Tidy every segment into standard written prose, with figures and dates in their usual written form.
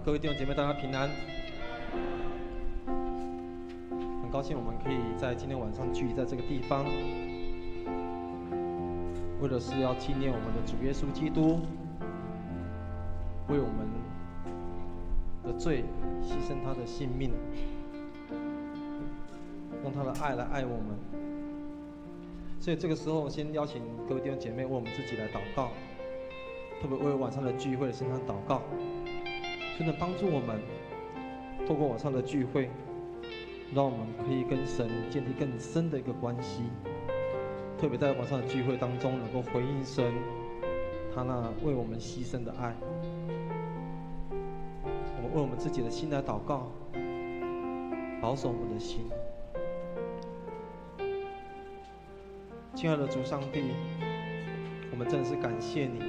各位弟兄姐妹，大家平安。很高兴我们可以在今天晚上聚集在这个地方，为的是要纪念我们的主耶稣基督，为我们的罪牺牲他的性命，用他的爱来爱我们。所以这个时候，先邀请各位弟兄姐妹为我们自己来祷告，特别为晚上的聚会的圣餐祷告，就能帮助我们透过晚上的聚会，让我们可以跟神建立更深的一个关系。特别在晚上的聚会当中，能够回应神他那为我们牺牲的爱。我们为我们自己的心来祷告，保守我们的心。亲爱的主上帝，我们真的是感谢你，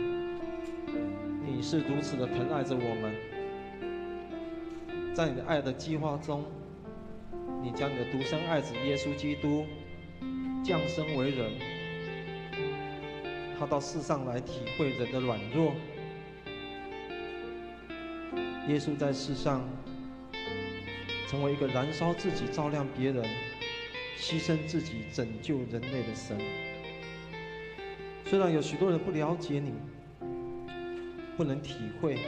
你是如此的疼爱着我们。在你的爱的计划中，你将你的独生爱子耶稣基督降生为人，他到世上来体会人的软弱。耶稣在世上成为一个燃烧自己照亮别人，牺牲自己拯救人类的神。虽然有许多人不了解你，不能体会，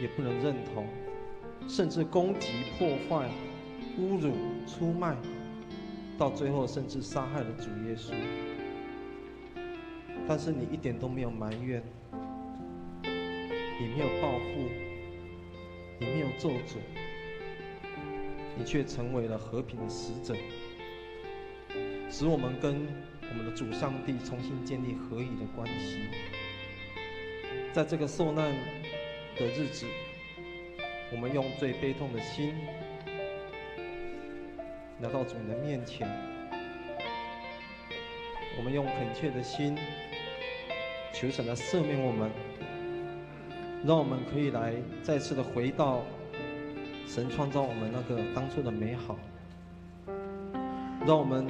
也不能认同，甚至攻击、破坏、侮辱、出卖，到最后甚至杀害了主耶稣。但是你一点都没有埋怨，也没有报复，也没有咒诅，你却成为了和平的使者，使我们跟我们的主上帝重新建立合一的关系。在这个受难的日子，我们用最悲痛的心来到主你的面前，我们用恳切的心求神来赦免我们，让我们可以来再次的回到神创造我们那个当初的美好，让我们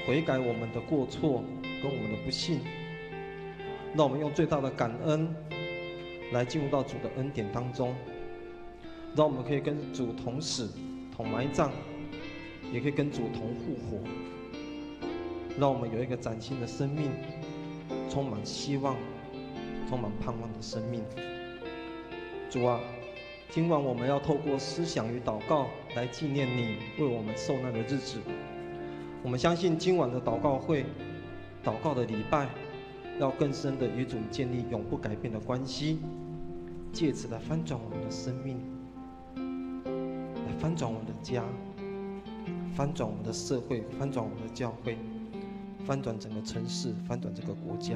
悔改我们的过错跟我们的不幸，让我们用最大的感恩来进入到主的恩典当中，让我们可以跟主同死同埋葬，也可以跟主同复活，让我们有一个崭新的生命，充满希望充满盼望的生命。主啊，今晚我们要透过思想与祷告来纪念你为我们受难的日子。我们相信今晚的祷告会、祷告的礼拜，要更深的与主建立永不改变的关系，借此来翻转我们的生命，来翻转我们的家，翻转我们的社会，翻转我们的教会，翻转整个城市，翻转这个国家。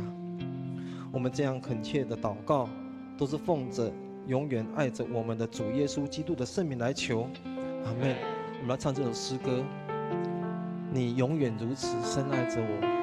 我们这样恳切的祷告，都是奉着永远爱着我们的主耶稣基督的圣名来求，阿们。我们来唱这首诗歌，你永远如此深爱着我。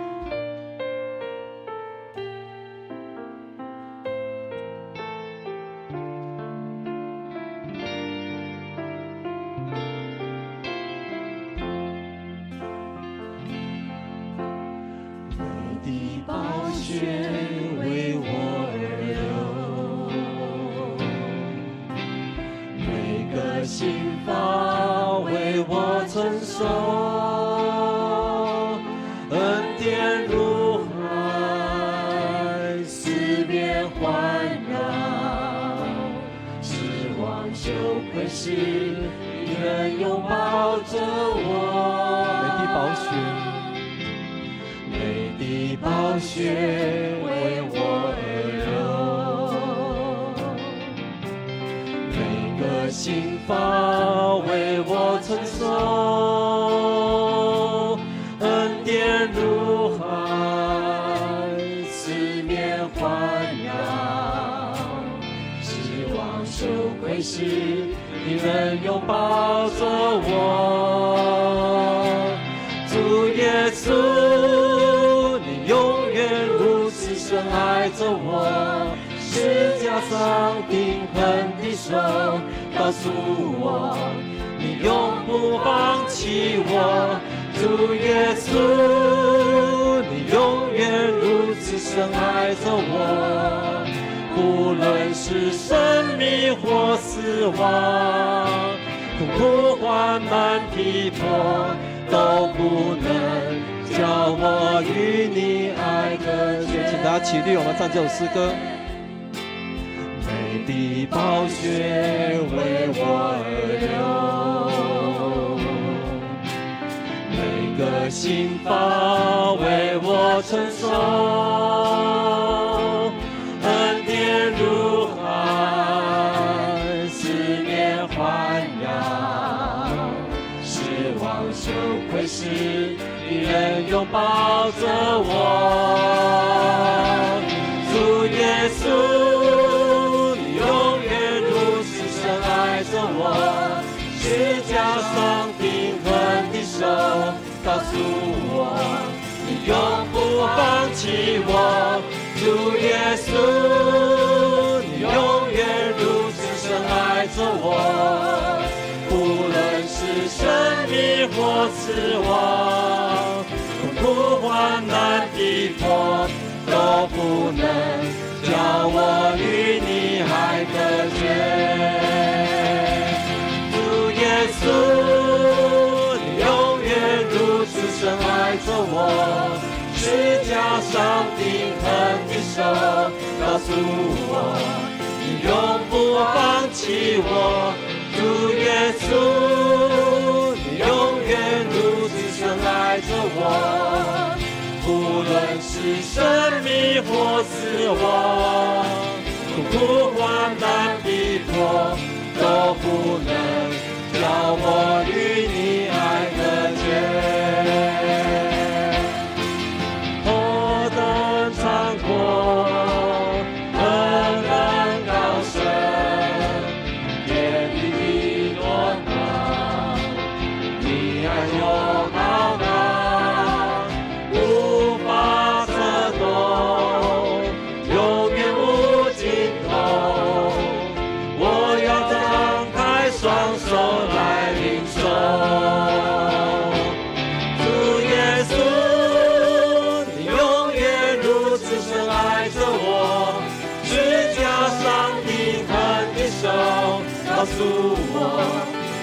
不论是生命或失望，痛苦患难逼迫都不能叫我与你爱隔绝。请大家起立，我们唱这首诗歌。美的宝血为我而流，每个心房为我承受，恩典如海，四面环绕，失望羞愧时，你仍拥抱着我。主耶稣，你永远如此深爱着我，是加上平衡的手，告诉我你永不放弃我。主耶稣，你永远如此深爱着我，不论是生命或死亡，痛苦患难逼迫都不能叫我与你还隔绝。主耶稣，你永远如此深爱着我，是加上平衡的手，告诉我你永不放弃我。主耶稣，你永远如此深爱着我，不论是生命或死亡，痛苦患难逼迫都不能叫我与你爱隔绝。何等长阔，何等高深，天地的诺纳，你爱有浩大，无法测度，永远无尽头。我要张开双手来领受。主耶稣，你永远如此深爱着我，是加上平衡的手，告诉我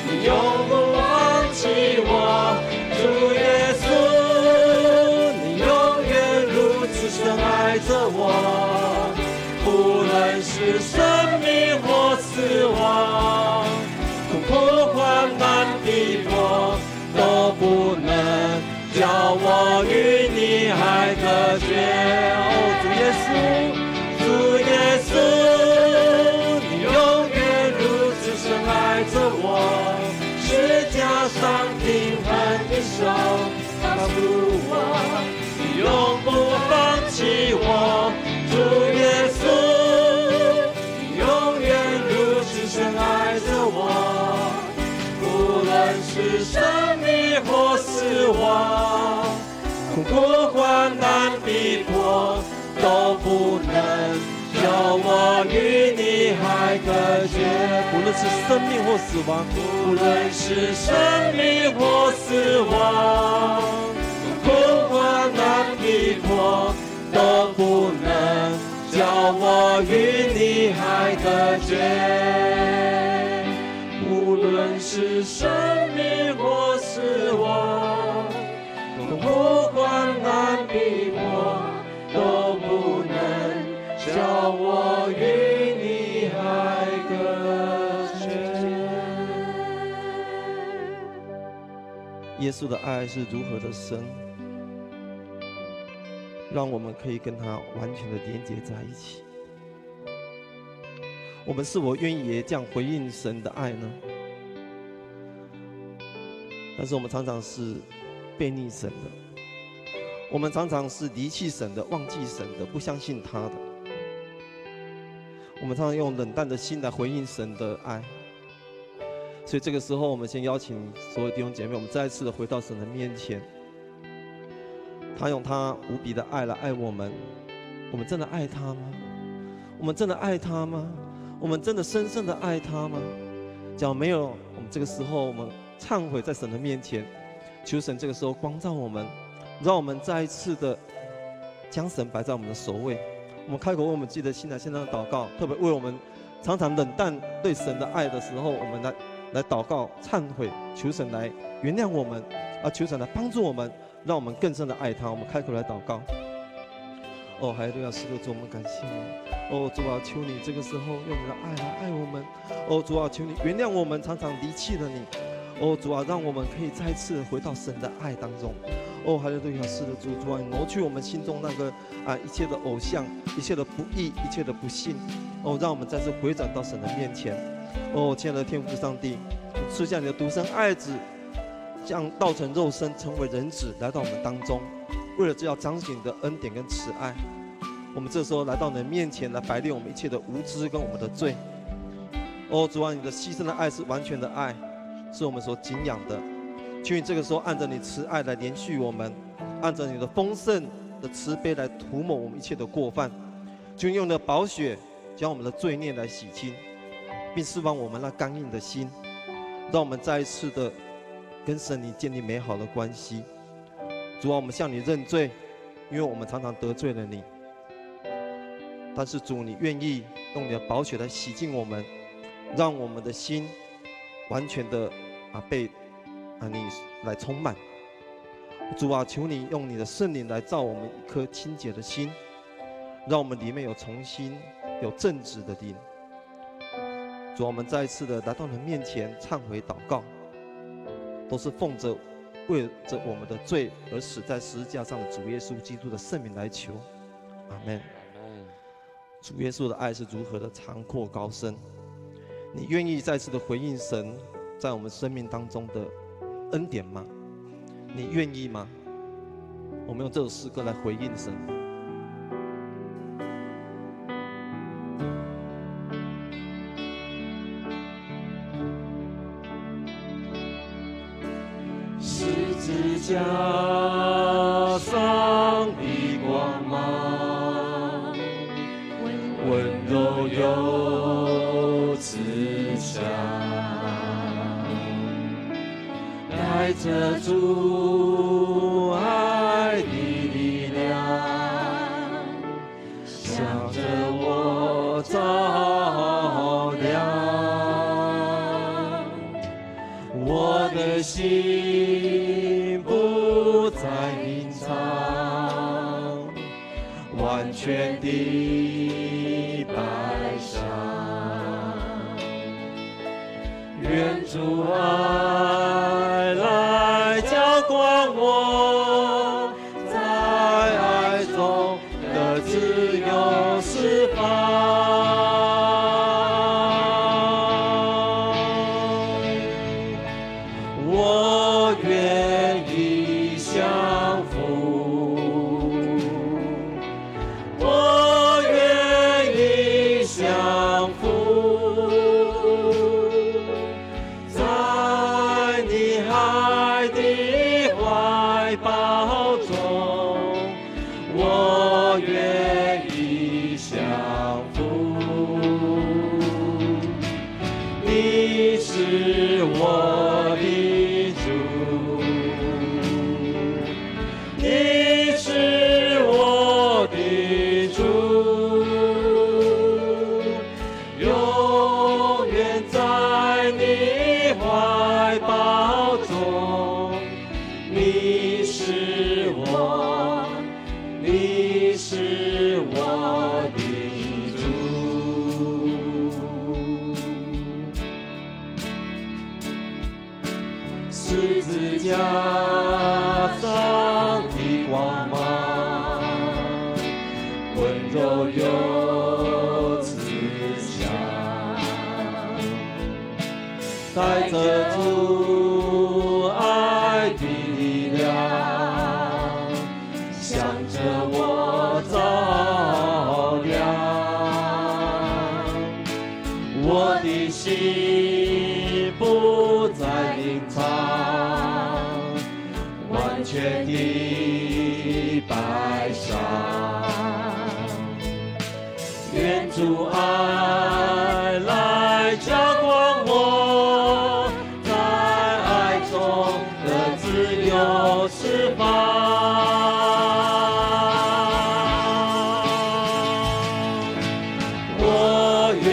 你永不放弃我。主耶稣，你永远如此深爱着我，不论是生命或死亡，痛苦患难逼迫都不能叫我与你还隔绝。哦，主耶稣，主耶稣，你永远如此深爱着我，是加上平衡的手，告诉我你永不放弃我。主耶稣，你永远如此深爱着我，不论是生命或死亡，痛苦患难逼迫都不能叫我与你还隔绝。无论是生命或死亡，无论是生命或死亡，痛苦患难逼迫都不能叫我与你还隔绝。无论是生命或死亡，痛苦患难逼迫都不能叫我与你还隔绝。耶稣的爱是如何的深，让我们可以跟他完全的连接在一起。我们是否愿意也这样回应神的爱呢？但是我们常常是背逆神的，我们常常是离弃神的，忘记神的，不相信他的。我们常常用冷淡的心来回应神的爱。所以这个时候，我们先邀请所有弟兄姐妹，我们再一次的回到神的面前。他用他无比的爱来爱我们，我们真的爱他吗？我们真的爱他吗？我们真的深深的爱他吗？只要没有，我们这个时候我们忏悔在神的面前，求神这个时候光照我们，让我们再一次的将神摆在我们的首位。我们开口为我们自己的心来献上祷告，特别为我们常常冷淡对神的爱的时候，我们来祷告、忏悔，求神来原谅我们，求神来帮助我们，让我们更深的爱他。我们开口来祷告。哦，哈利路亚，是的，主，我们感谢你。哦，主啊，求你这个时候用你的爱来爱我们。哦，主啊，求你原谅我们常常离弃了你。哦，主啊，让我们可以再次回到神的爱当中。哦，哈利路亚，是的，主，主啊，挪去我们心中那个一切的偶像，一切的不义，一切的不信。哦，让我们再次回转到神的面前。哦，亲爱的天父上帝，赐下你的独生爱子，将道成肉身，成为人子，来到我们当中。为了这要彰显你的恩典跟慈爱，我们这时候来到你的面前，来白练我们一切的无知跟我们的罪。哦，主啊，你的牺牲的爱是完全的爱，是我们所敬仰的。求你这个时候按着你慈爱来连续我们，按着你的丰盛的慈悲来涂抹我们一切的过犯。求你用你的宝血将我们的罪孽来洗清，并释放我们那刚硬的心，让我们再一次的跟神你建立美好的关系。主啊，我们向你认罪，因为我们常常得罪了你。但是主，你愿意用你的宝血来洗净我们，让我们的心完全的被你来充满。主啊，求你用你的圣灵来造我们一颗清洁的心，让我们里面有重新有正直的灵。主啊，我们再一次的来到你面前忏悔祷告，都是奉着为着我们的罪而死在十字架上的主耶稣基督的圣名来求，阿们。主耶稣的爱是如何的长阔高深，你愿意再次的回应神在我们生命当中的恩典吗？你愿意吗？我们用这首诗歌来回应神。十字架上的光芒，温柔又慈祥，带着主爱的力量，向着我照亮。我的心不再隐藏，完全的摆上，愿主爱来浇灌我，在爱中的自由释放。我愿意降服，我愿意降服，在你爱的怀抱中，我愿意降服。你是我的主，你是我的主，永远在你怀抱中。你是我，你是我的主。十字架上的光芒，温柔又慈祥，带着主爱的力量，向着我照亮。我的心不再隐藏，完全的摆上。愿主爱来浇灌我，在爱中的自由释放。我愿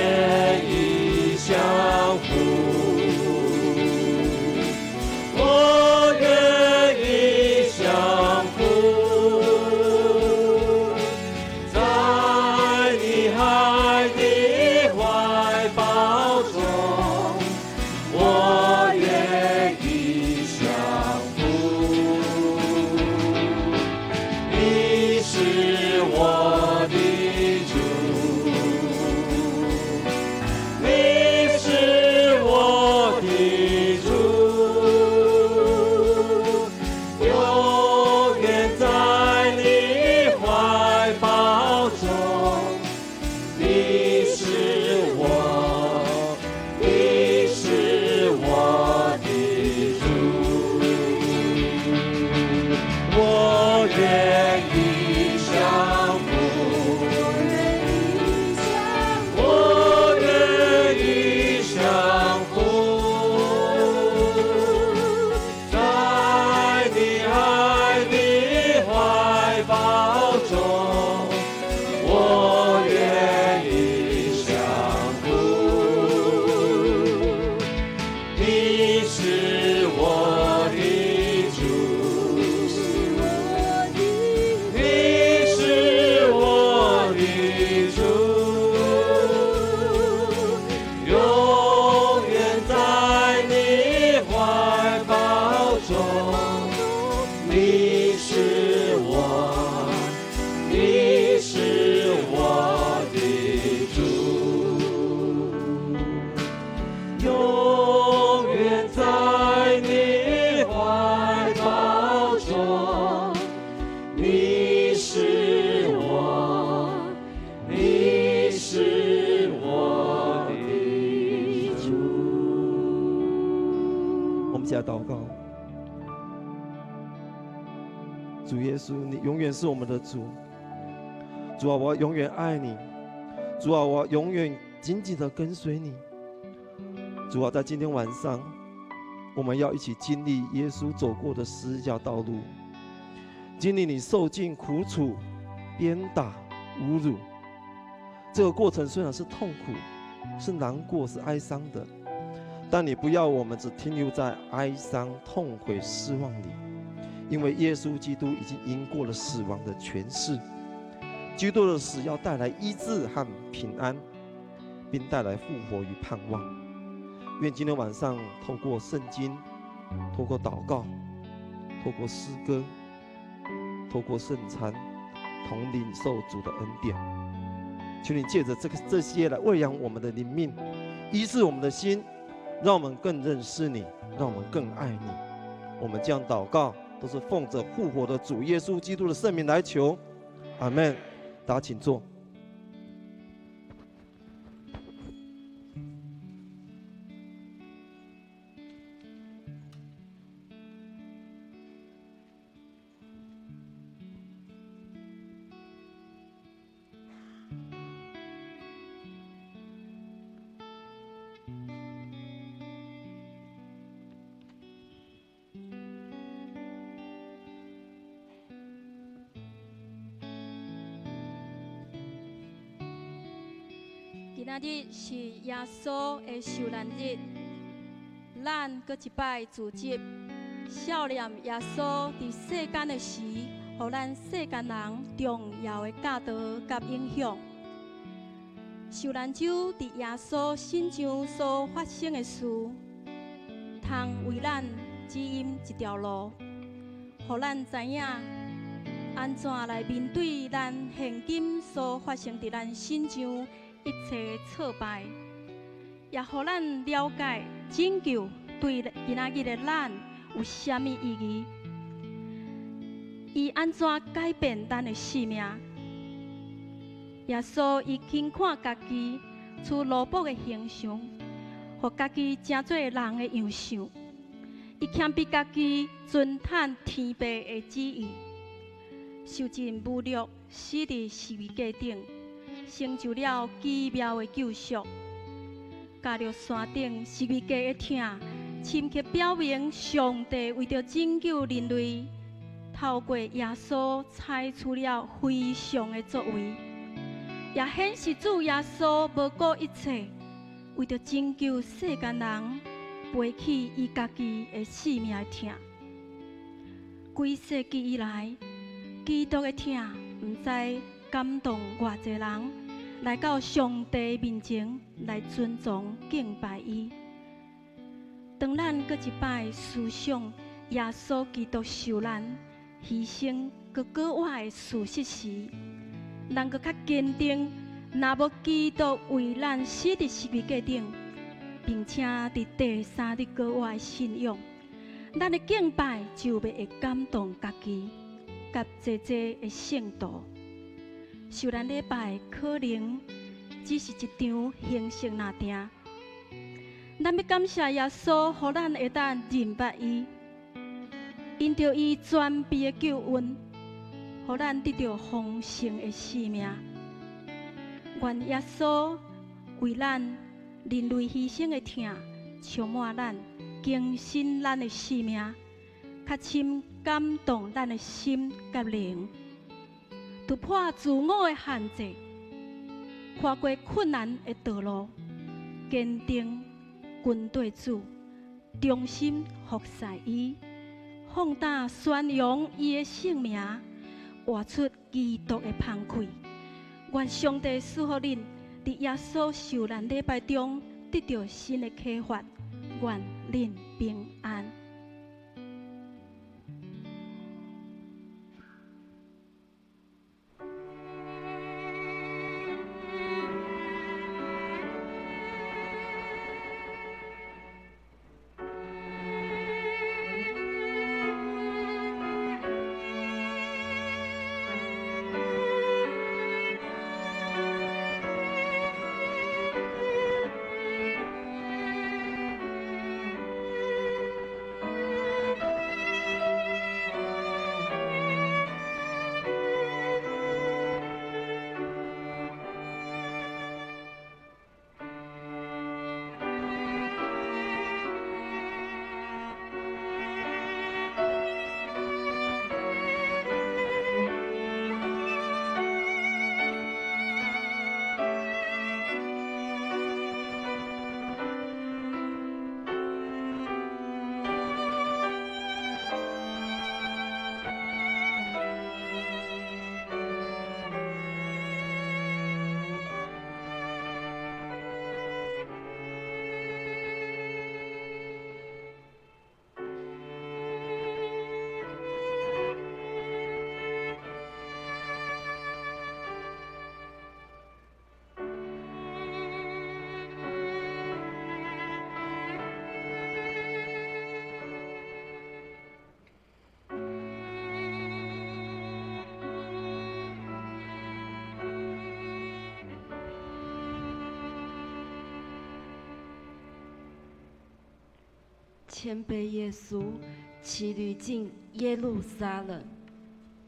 一起来祷告。主耶稣，你永远是我们的主。主啊，我要永远爱你。主啊，我要永远紧紧的跟随你。主啊，在今天晚上，我们要一起经历耶稣走过的十字架道路，经历你受尽苦楚、鞭打、侮辱。这个过程虽然是痛苦、是难过、是哀伤的，但你不要我们只停留在哀伤、痛悔、失望里，因为耶稣基督已经赢过了死亡的权势。基督的死要带来医治和平安，并带来复活与盼望。愿今天晚上透过圣经，透过祷告，透过诗歌，透过圣餐，同领受主的恩典。求你借着这些来喂养我们的灵命，医治我们的心，让我们更认识你，让我们更爱你。我们这样祷告，都是奉着复活的主耶稣基督的圣名来求，阿们。大家请坐。今仔日是耶稣的受难日，咱搁一摆自集，少年耶稣伫世间的时，互咱世间人重要的教导甲影响。受难者伫耶稣身上所发生的事，通为咱指引一条路，互咱知影安怎来面对咱现今所发生伫咱身上一切挫败，也互咱了解拯救对今仔日的咱有啥物意义，伊安怎改变咱的生命。耶稣伊轻看家己出奴仆的形象，互家己成做人的样式，伊谦卑家己，遵坦天父的旨意，受尽侮辱，死伫十字架顶，成就了奇妙的救赎。加入山顶十字架的疼，深刻表明上帝为着拯救人类，透过耶稣采取了非常的作为，也显示主耶稣无顾一切，为着拯救世间人，背起伊家己的生命的疼。几世纪以来，基督的疼毋知感动偌济人来到上帝面前来尊重敬拜伊。当咱搁一摆思想耶稣基督受难、牺牲、搁过活的事实时，咱搁较坚定，若无基督为咱死伫十字架顶，并且伫第三日过活的信仰，咱的敬拜就袂会感动家己，甲济的圣徒。受难礼拜可能只是一场形式那定，咱要感谢耶稣，互咱会当认捌伊，因着伊全备的救恩，互咱得到丰盛的生命。愿耶稣为咱人类牺牲的疼，充满咱，更新咱的生命，较深感动咱的心甲灵。突破自我的限制，跨过困难的道路，坚定跟对主，忠心服侍伊，放胆宣扬伊的圣名，活出基督的芳气。愿上帝赐福恁，伫耶稣受难礼拜中得到新的启发，愿恁平安。谦卑耶稣骑驴进耶路撒冷，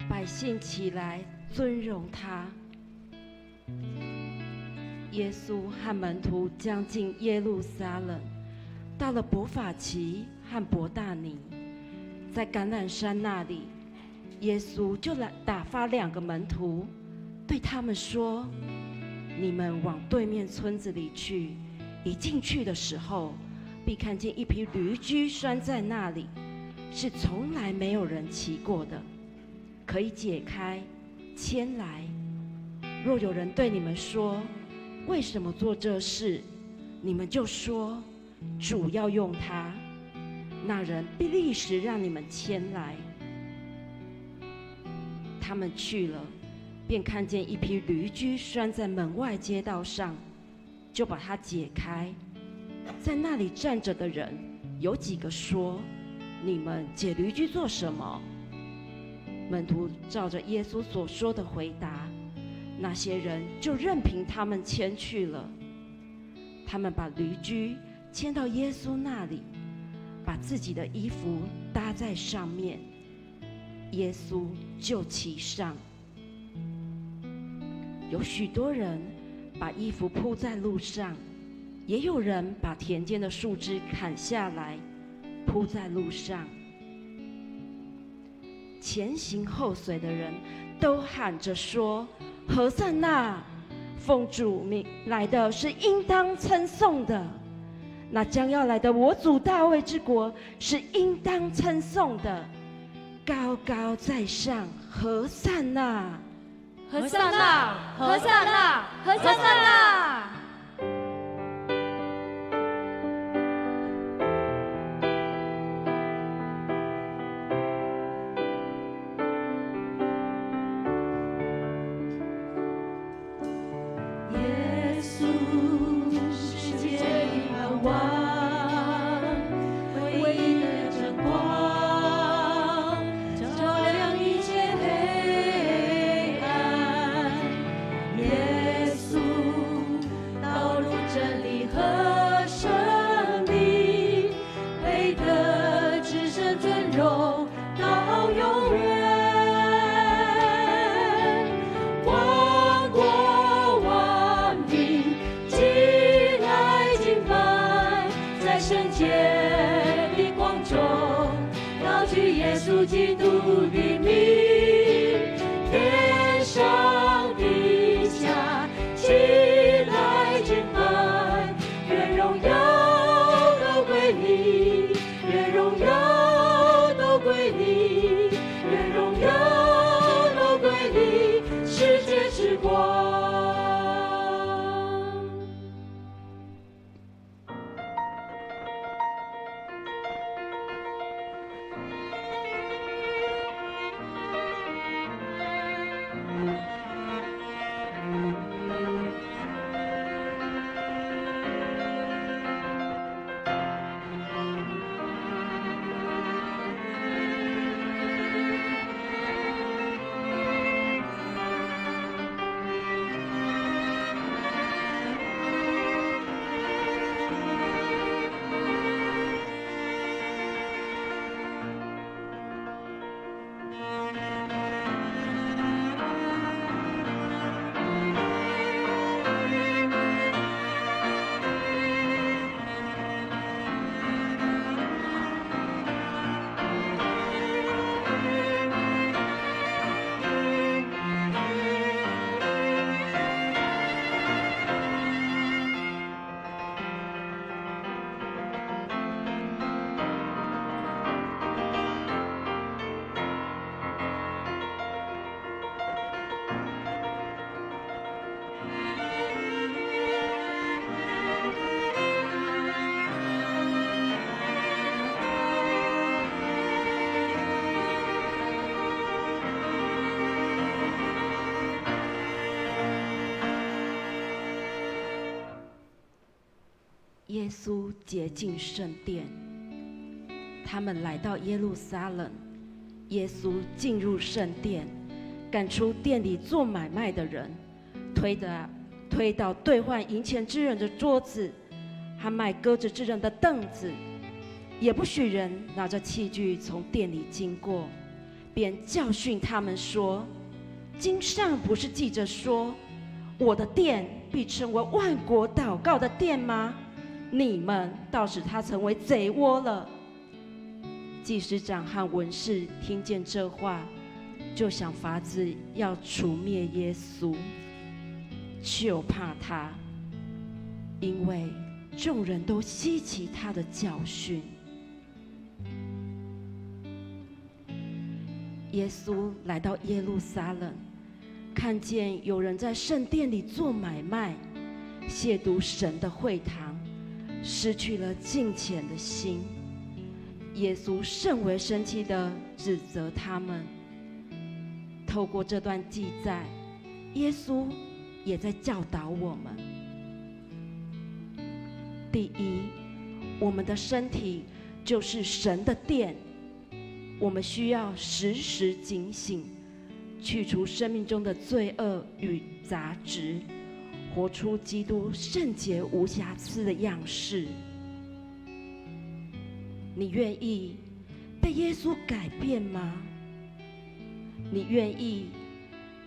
百姓起来尊荣他。耶稣和门徒将近耶路撒冷，到了伯法其和伯大尼，在橄榄山那里，耶稣就来打发2个门徒，对他们说：“你们往对面村子里去，一进去的时候，必看见一匹驴驹拴在那里，是从来没有人骑过的，可以解开，牵来。若有人对你们说，为什么做这事？你们就说，主要用它，那人必立时让你们牵来。”他们去了，便看见一匹驴驹拴在门外街道上，就把它解开。在那里站着的人有几个说：“你们解驴驹做什么？”门徒照着耶稣所说的回答，那些人就任凭他们牵去了。他们把驴驹牵到耶稣那里，把自己的衣服搭在上面，耶稣就骑上。有许多人把衣服铺在路上，也有人把田间的树枝砍下来铺在路上。前行后随的人都喊着说：“何塞那！奉主名来的是应当称颂的，那将要来的我主大卫之国是应当称颂的。高高在上，何塞那！何塞那！何塞那！何塞那！”耶稣，世界的盼望，唯一的真光，照亮一切黑暗。耶稣，道路、真理和生命，配得至圣尊荣到永远。圣洁的光中，高举耶稣基督的名，天上地下起来敬拜，愿荣耀都归你，愿荣耀都归你，愿荣耀都归你，世界之光。耶稣洁净圣殿，他们来到耶路撒冷。耶稣进入圣殿，赶出店里做买卖的人，推倒兑换银钱之人的桌子，和卖鸽子之人的凳子，也不许人拿着器具从殿里经过，便教训他们说：经上不是记着说，我的殿必成为万国祷告的殿吗？你们倒使它成为贼窝了。祭司长和文士听见这话，就想法子要除灭耶稣，就怕他，因为众人都稀奇他的教训。耶稣来到耶路撒冷，看见有人在圣殿里做买卖，亵渎神的会堂，失去了敬虔的心。耶稣甚为生气地指责他们。透过这段记载，耶稣也在教导我们：第一，我们的身体就是神的殿，我们需要时时警醒，去除生命中的罪恶与杂质，活出基督圣洁无瑕疵的样式。你愿意被耶稣改变吗？你愿意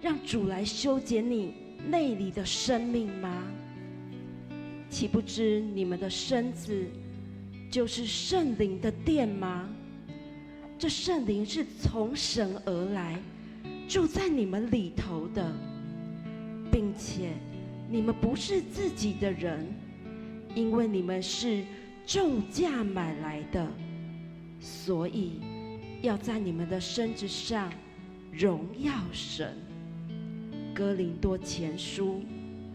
让主来修剪你内里的生命吗？岂不知你们的身子就是圣灵的殿吗？这圣灵是从神而来，住在你们里头的，并且你们不是自己的人，因为你们是重价买来的，所以要在你们的身子上荣耀神。哥林多前书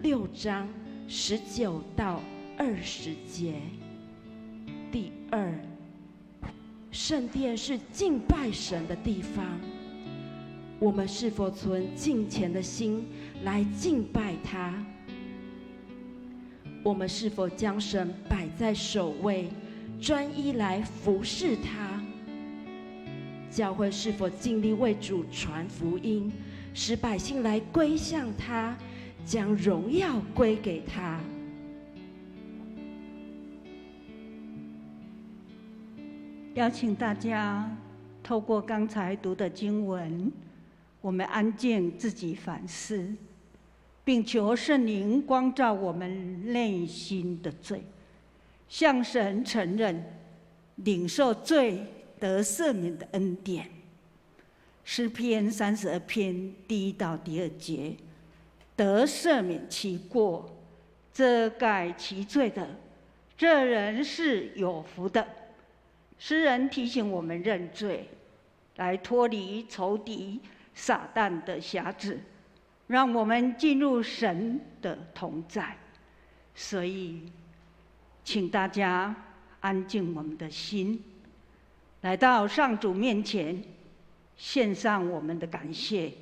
6章19到20节。第二，圣殿是敬拜神的地方，我们是否存敬虔的心来敬拜他？我们是否将神摆在首位，专一来服侍他？教会是否尽力为主传福音，使百姓来归向他，将荣耀归给他？邀请大家透过刚才读的经文，我们安静自己反思，并求圣灵光照我们内心的罪，向神承认，领受罪得赦免的恩典。诗篇32篇第1到第2节，得赦免其过，遮盖其罪的，这人是有福的。诗人提醒我们认罪，来脱离仇敌撒旦的辖制，让我们进入神的同在。所以，请大家安静我们的心，来到上主面前，献上我们的感谢，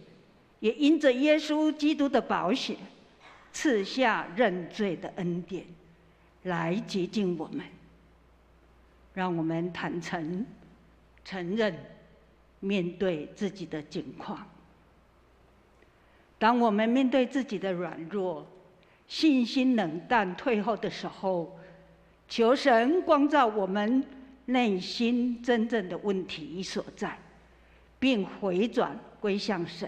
也因着耶稣基督的宝血，赐下认罪的恩典，来洁净我们。让我们坦诚承认，面对自己的境况。当我们面对自己的软弱、信心冷淡退后的时候，求神光照我们内心真正的问题所在，并回转归向神。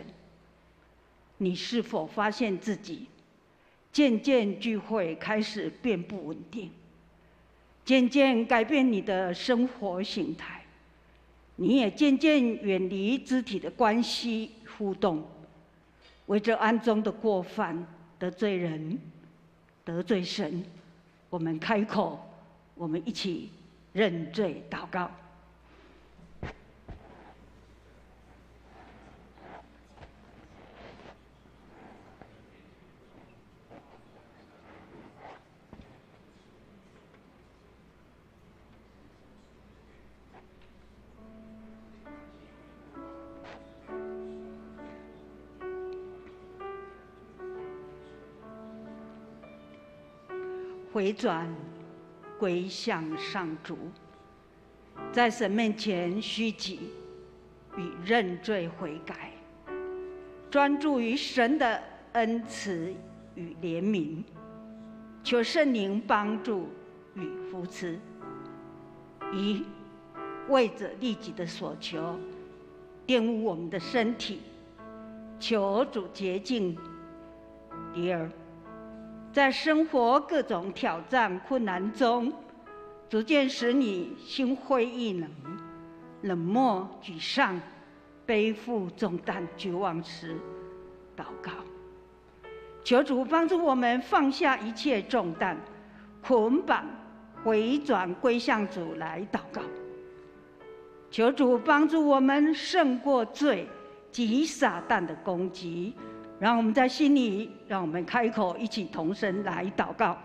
你是否发现自己渐渐聚会开始变不稳定，渐渐改变你的生活形态，你也渐渐远离肢体的关系互动，为这暗中的过犯得罪人、得罪神，我们开口，我们一起认罪祷告。回转归向上主，在神面前虚己与认罪悔改，专注于神的恩慈与怜悯，求圣灵帮助与扶持，一，为着利己的所求，玷污我们的身体，求主洁净。第二，在生活各种挑战困难中，逐渐使你心灰意冷、冷漠、沮丧、背负重担、绝望时，祷告，求主帮助我们放下一切重担、捆绑，回转归向主来祷告。求主帮助我们胜过罪及撒旦的攻击。让我们在心里，让我们开口一起同声来祷告。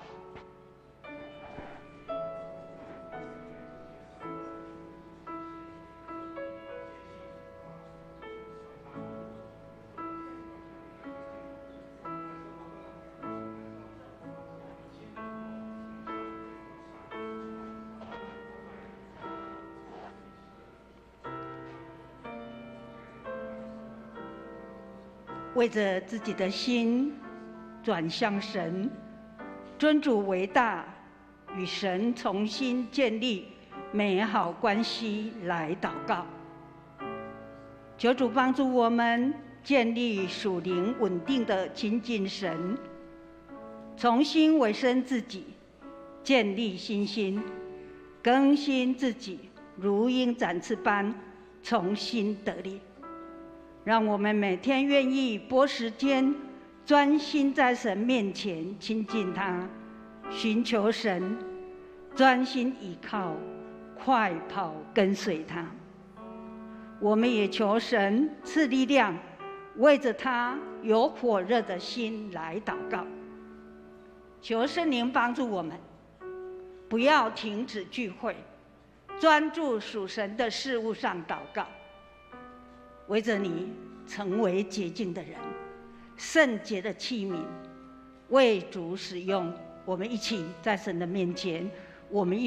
为着自己的心转向神，尊主为大，与神重新建立美好关系来祷告。求主帮助我们建立属灵稳定的亲近神，重新委身自己，建立信心，更新自己，如鹰展翅般重新得力。让我们每天愿意拨时间，专心在神面前亲近他，寻求神，专心倚靠，快跑跟随他。我们也求神赐力量，为着他有火热的心来祷告。求圣灵帮助我们，不要停止聚会，专注属神的事物上祷告。为着你成为洁净的人，圣洁的器皿，为主使用。我们一起在神的面前，我们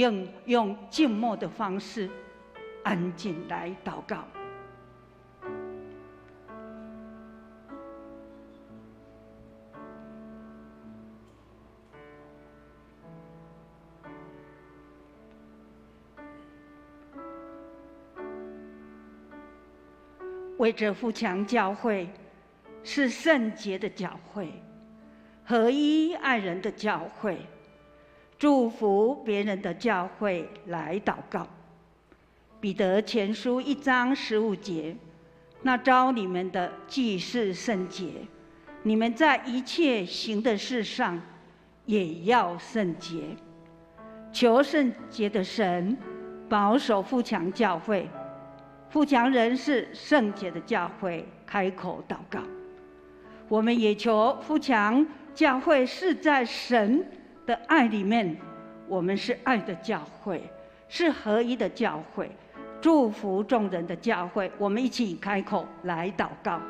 用静默的方式，安静来祷告。为着富强教会是圣洁的教会，合一爱人的教会，祝福别人的教会来祷告。彼得前书1章15节，那召你们的既是圣洁，你们在一切行的事上也要圣洁。求圣洁的神保守富强教会，富强人是圣洁的教会，开口祷告。我们也求富强教会是在神的爱里面，我们是爱的教会，是合一的教会，祝福众人的教会。我们一起开口来祷告。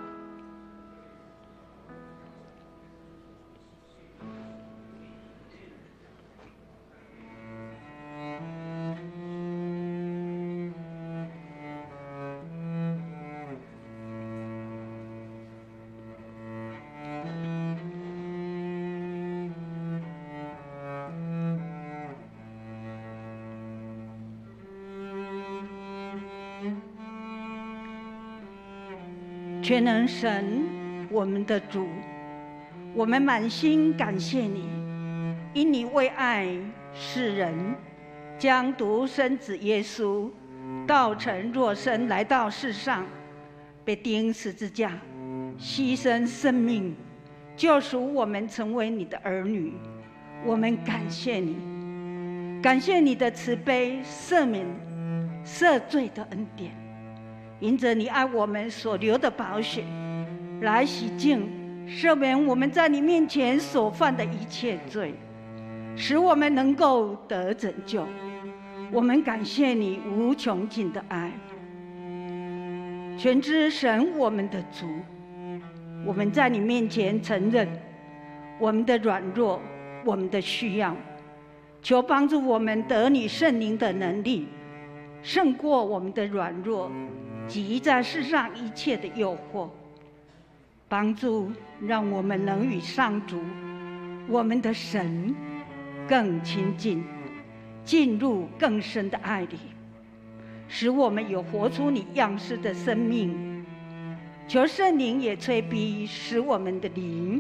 全能神，我们的主，我们满心感谢你，因你为爱世人，将独生子耶稣道成肉身来到世上，被钉十字架，牺牲生命，救赎我们成为你的儿女。我们感谢你，感谢你的慈悲赦免赦罪的恩典，因着你爱我们所流的宝血来洗净赦免我们在你面前所犯的一切罪，使我们能够得拯救。我们感谢你无穷尽的爱。全知神我们的主，我们在你面前承认我们的软弱，我们的需要，求帮助我们得你圣灵的能力，胜过我们的软弱及在世上一切的诱惑，帮助让我们能与上主我们的神更亲近，进入更深的爱里。使我们有活出你样式的生命。求圣灵也催逼，使我们的灵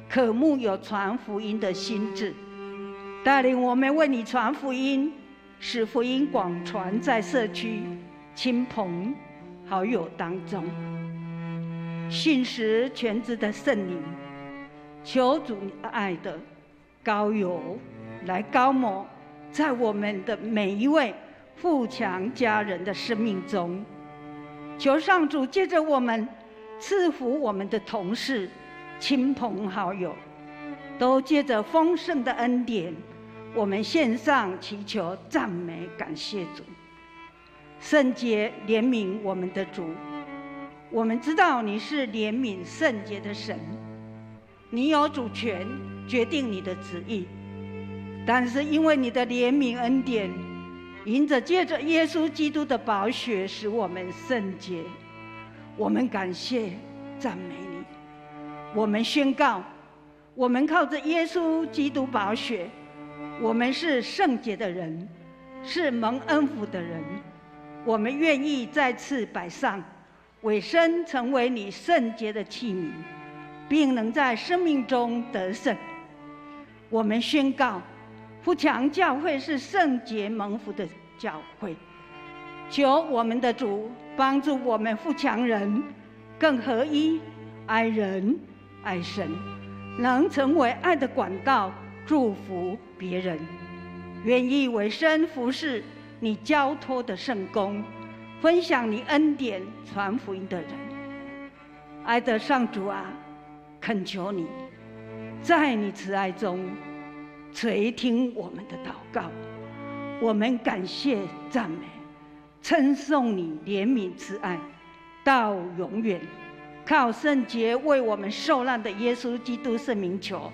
渴慕有传福音的心志，带领我们为你传福音，使福音广传在社区、亲朋好友当中。信实全知的圣灵，求主爱的膏油来膏抹在我们的每一位富强家人的生命中。求上主借着我们赐福我们的同事、亲朋好友，都借着丰盛的恩典，我们献上祈求、赞美、感谢主。圣洁怜悯我们的主，我们知道你是怜悯圣洁的神，你有主权决定你的旨意，但是因为你的怜悯恩典，借着耶稣基督的宝血使我们圣洁。我们感谢赞美你，我们宣告，我们靠着耶稣基督宝血，我们是圣洁的人，是蒙恩福的人。我们愿意再次摆上委身，成为你圣洁的器皿，并能在生命中得胜。我们宣告，富强教会是圣洁蒙福的教会。求我们的主帮助我们富强人更合一，爱人爱神，能成为爱的管道，祝福别人，愿意委身服侍你交托的圣工，分享你恩典传福音的人。爱的上主啊，恳求你在你慈爱中垂听我们的祷告。我们感谢赞美称颂你怜悯慈爱到永远，靠圣洁为我们受难的耶稣基督圣名求，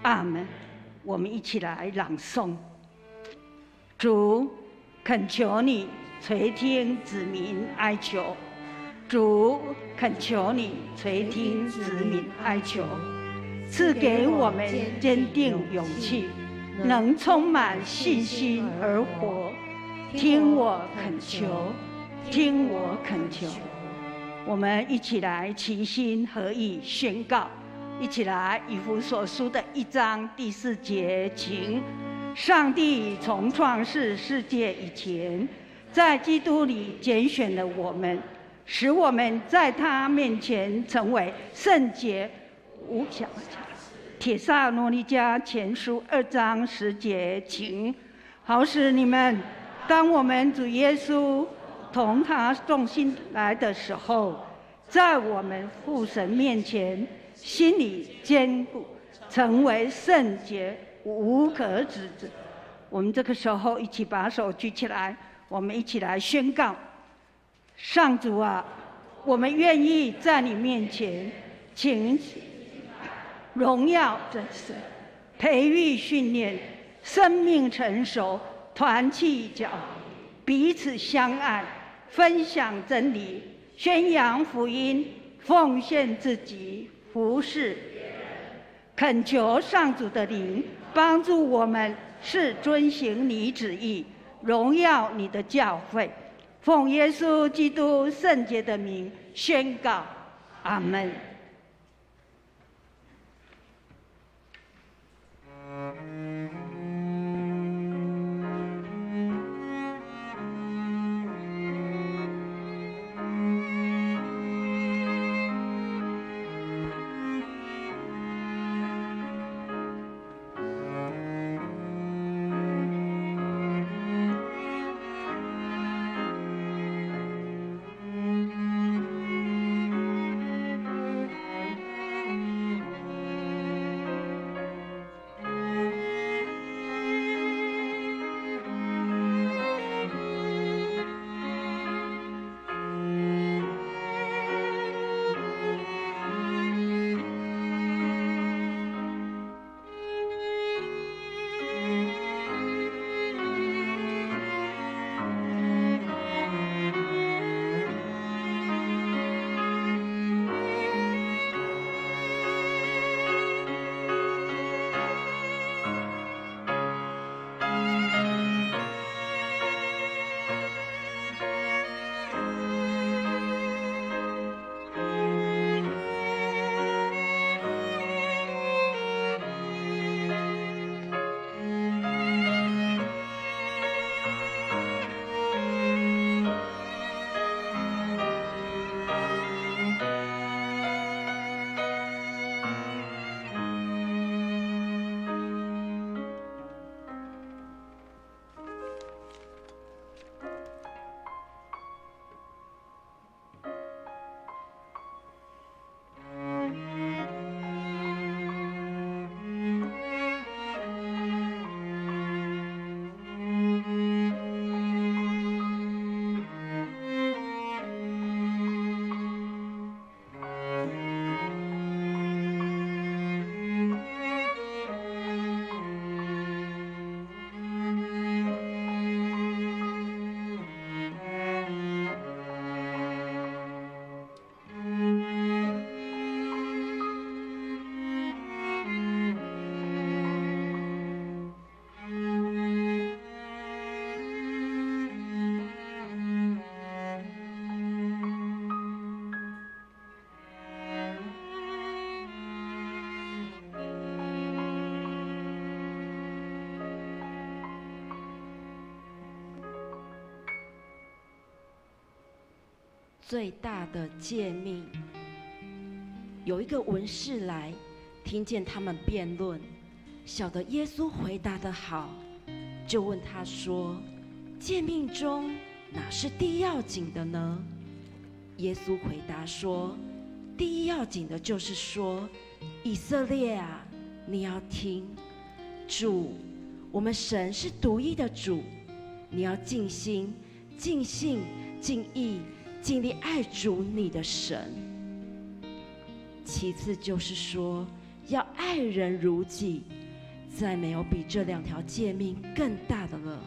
阿们。我们一起来朗诵。主，恳求你垂听子民哀求，主，恳求你垂听子民哀求，赐给我们坚定勇气，能充满信心而活。听我恳求，听我恳求。我们一起来齐心合意宣告，一起来以弗所书的1章第4节，请上帝从创世世界以前，在基督里拣选了我们，使我们在他面前成为圣洁无瑕。帖撒罗尼迦前书2章10节，请好使你们当我们主耶稣同他众心来的时候，在我们父神面前心里坚固，成为圣洁无可指责。我们这个时候一起把手举起来，我们一起来宣告：上主啊，我们愿意在你面前请荣耀真神，培育训练生命成熟，团契教，彼此相爱，分享真理，宣扬福音，奉献自己，服侍别人。恳求上主的灵帮助我们，是遵行你旨意，荣耀你的教会。奉耶稣基督圣洁的名宣告，阿们。最大的诫命。有一个文士来，听见他们辩论，晓得耶稣回答得好，就问他说：“诫命中哪是第一要紧的呢？”耶稣回答说：“第一要紧的就是说，以色列啊，你要听，主，我们神是独一的主，你要尽心、尽性、尽意、尽力爱主你的神。其次就是说，要爱人如己，再没有比这2条诫命更大的了。”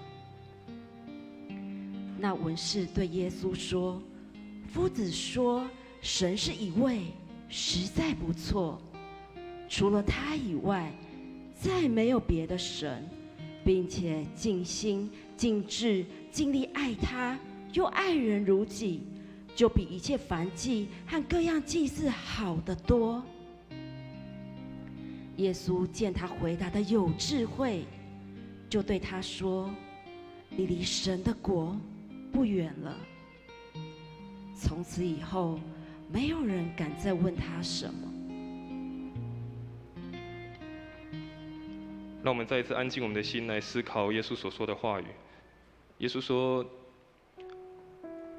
那文士对耶稣说：“夫子说神是一位，实在不错。除了他以外，再没有别的神，并且尽心、尽志、尽力爱他，又爱人如己，就比一切燔祭和各样祭祀好得多。”耶稣见他回答的有智慧，就对他说：“你离神的国不远了。”从此以后，没有人敢再问他什么。让我们再一次安静我们的心，来思考耶稣所说的话语。耶稣说：“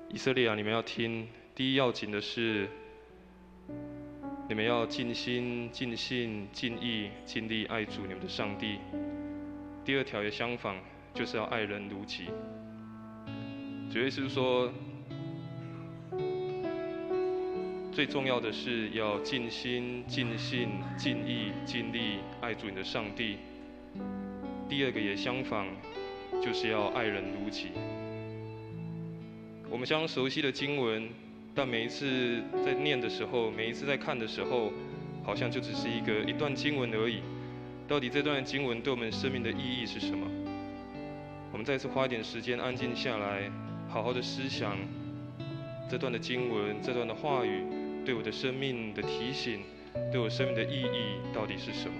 以色列啊，你们要听，第一要紧的是，你们要尽心、尽性、尽意、尽力爱主你们的上帝。第2条也相反，就是要爱人如己。”主耶稣说，最重要的是要尽心、尽性、尽意、尽力爱主你的上帝。第2个也相反，就是要爱人如己。我们相当熟悉的经文，但每一次在念的时候，每一次在看的时候，好像就只是一段经文而已。到底这段经文对我们生命的意义是什么？我们再次花一点时间安静下来，好好的思想这段的经文，这段的话语对我的生命的提醒，对我生命的意义到底是什么？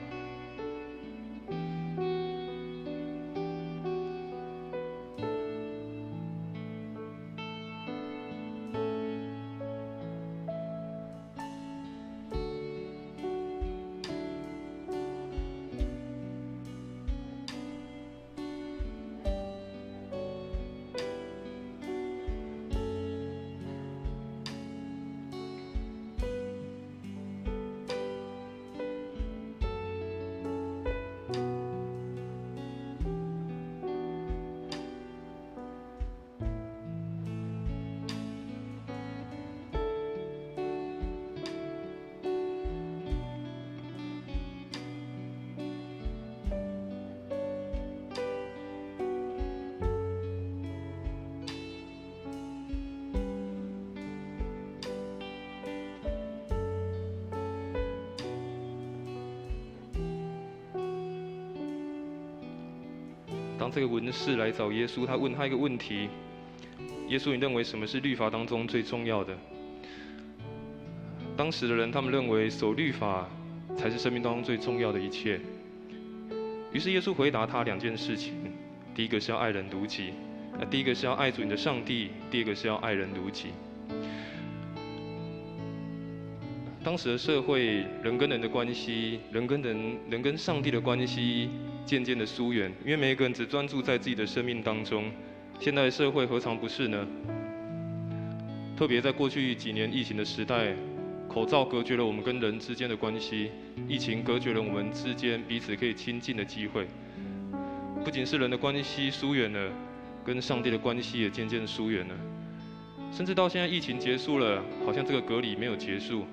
当这个文士来找耶稣，他问他一个问题：耶稣，你认为什么是律法当中最重要的？当时的人，他们认为守律法才是生命当中最重要的一切。于是耶稣回答他2件事情：第一个是要爱人如己，第一个是要爱主你的上帝，第2个是要爱人如己。当时的社会，人跟人的关系，人跟上帝的关系渐渐的疏远，因为每一个人只专注在自己的生命当中。现在的社会何尝不是呢？特别在过去几年疫情的时代，口罩隔绝了我们跟人之间的关系，疫情隔绝了我们之间彼此可以亲近的机会。不仅是人的关系疏远了，跟上帝的关系也渐渐疏远了。甚至到现在疫情结束了，好像这个隔离没有结束。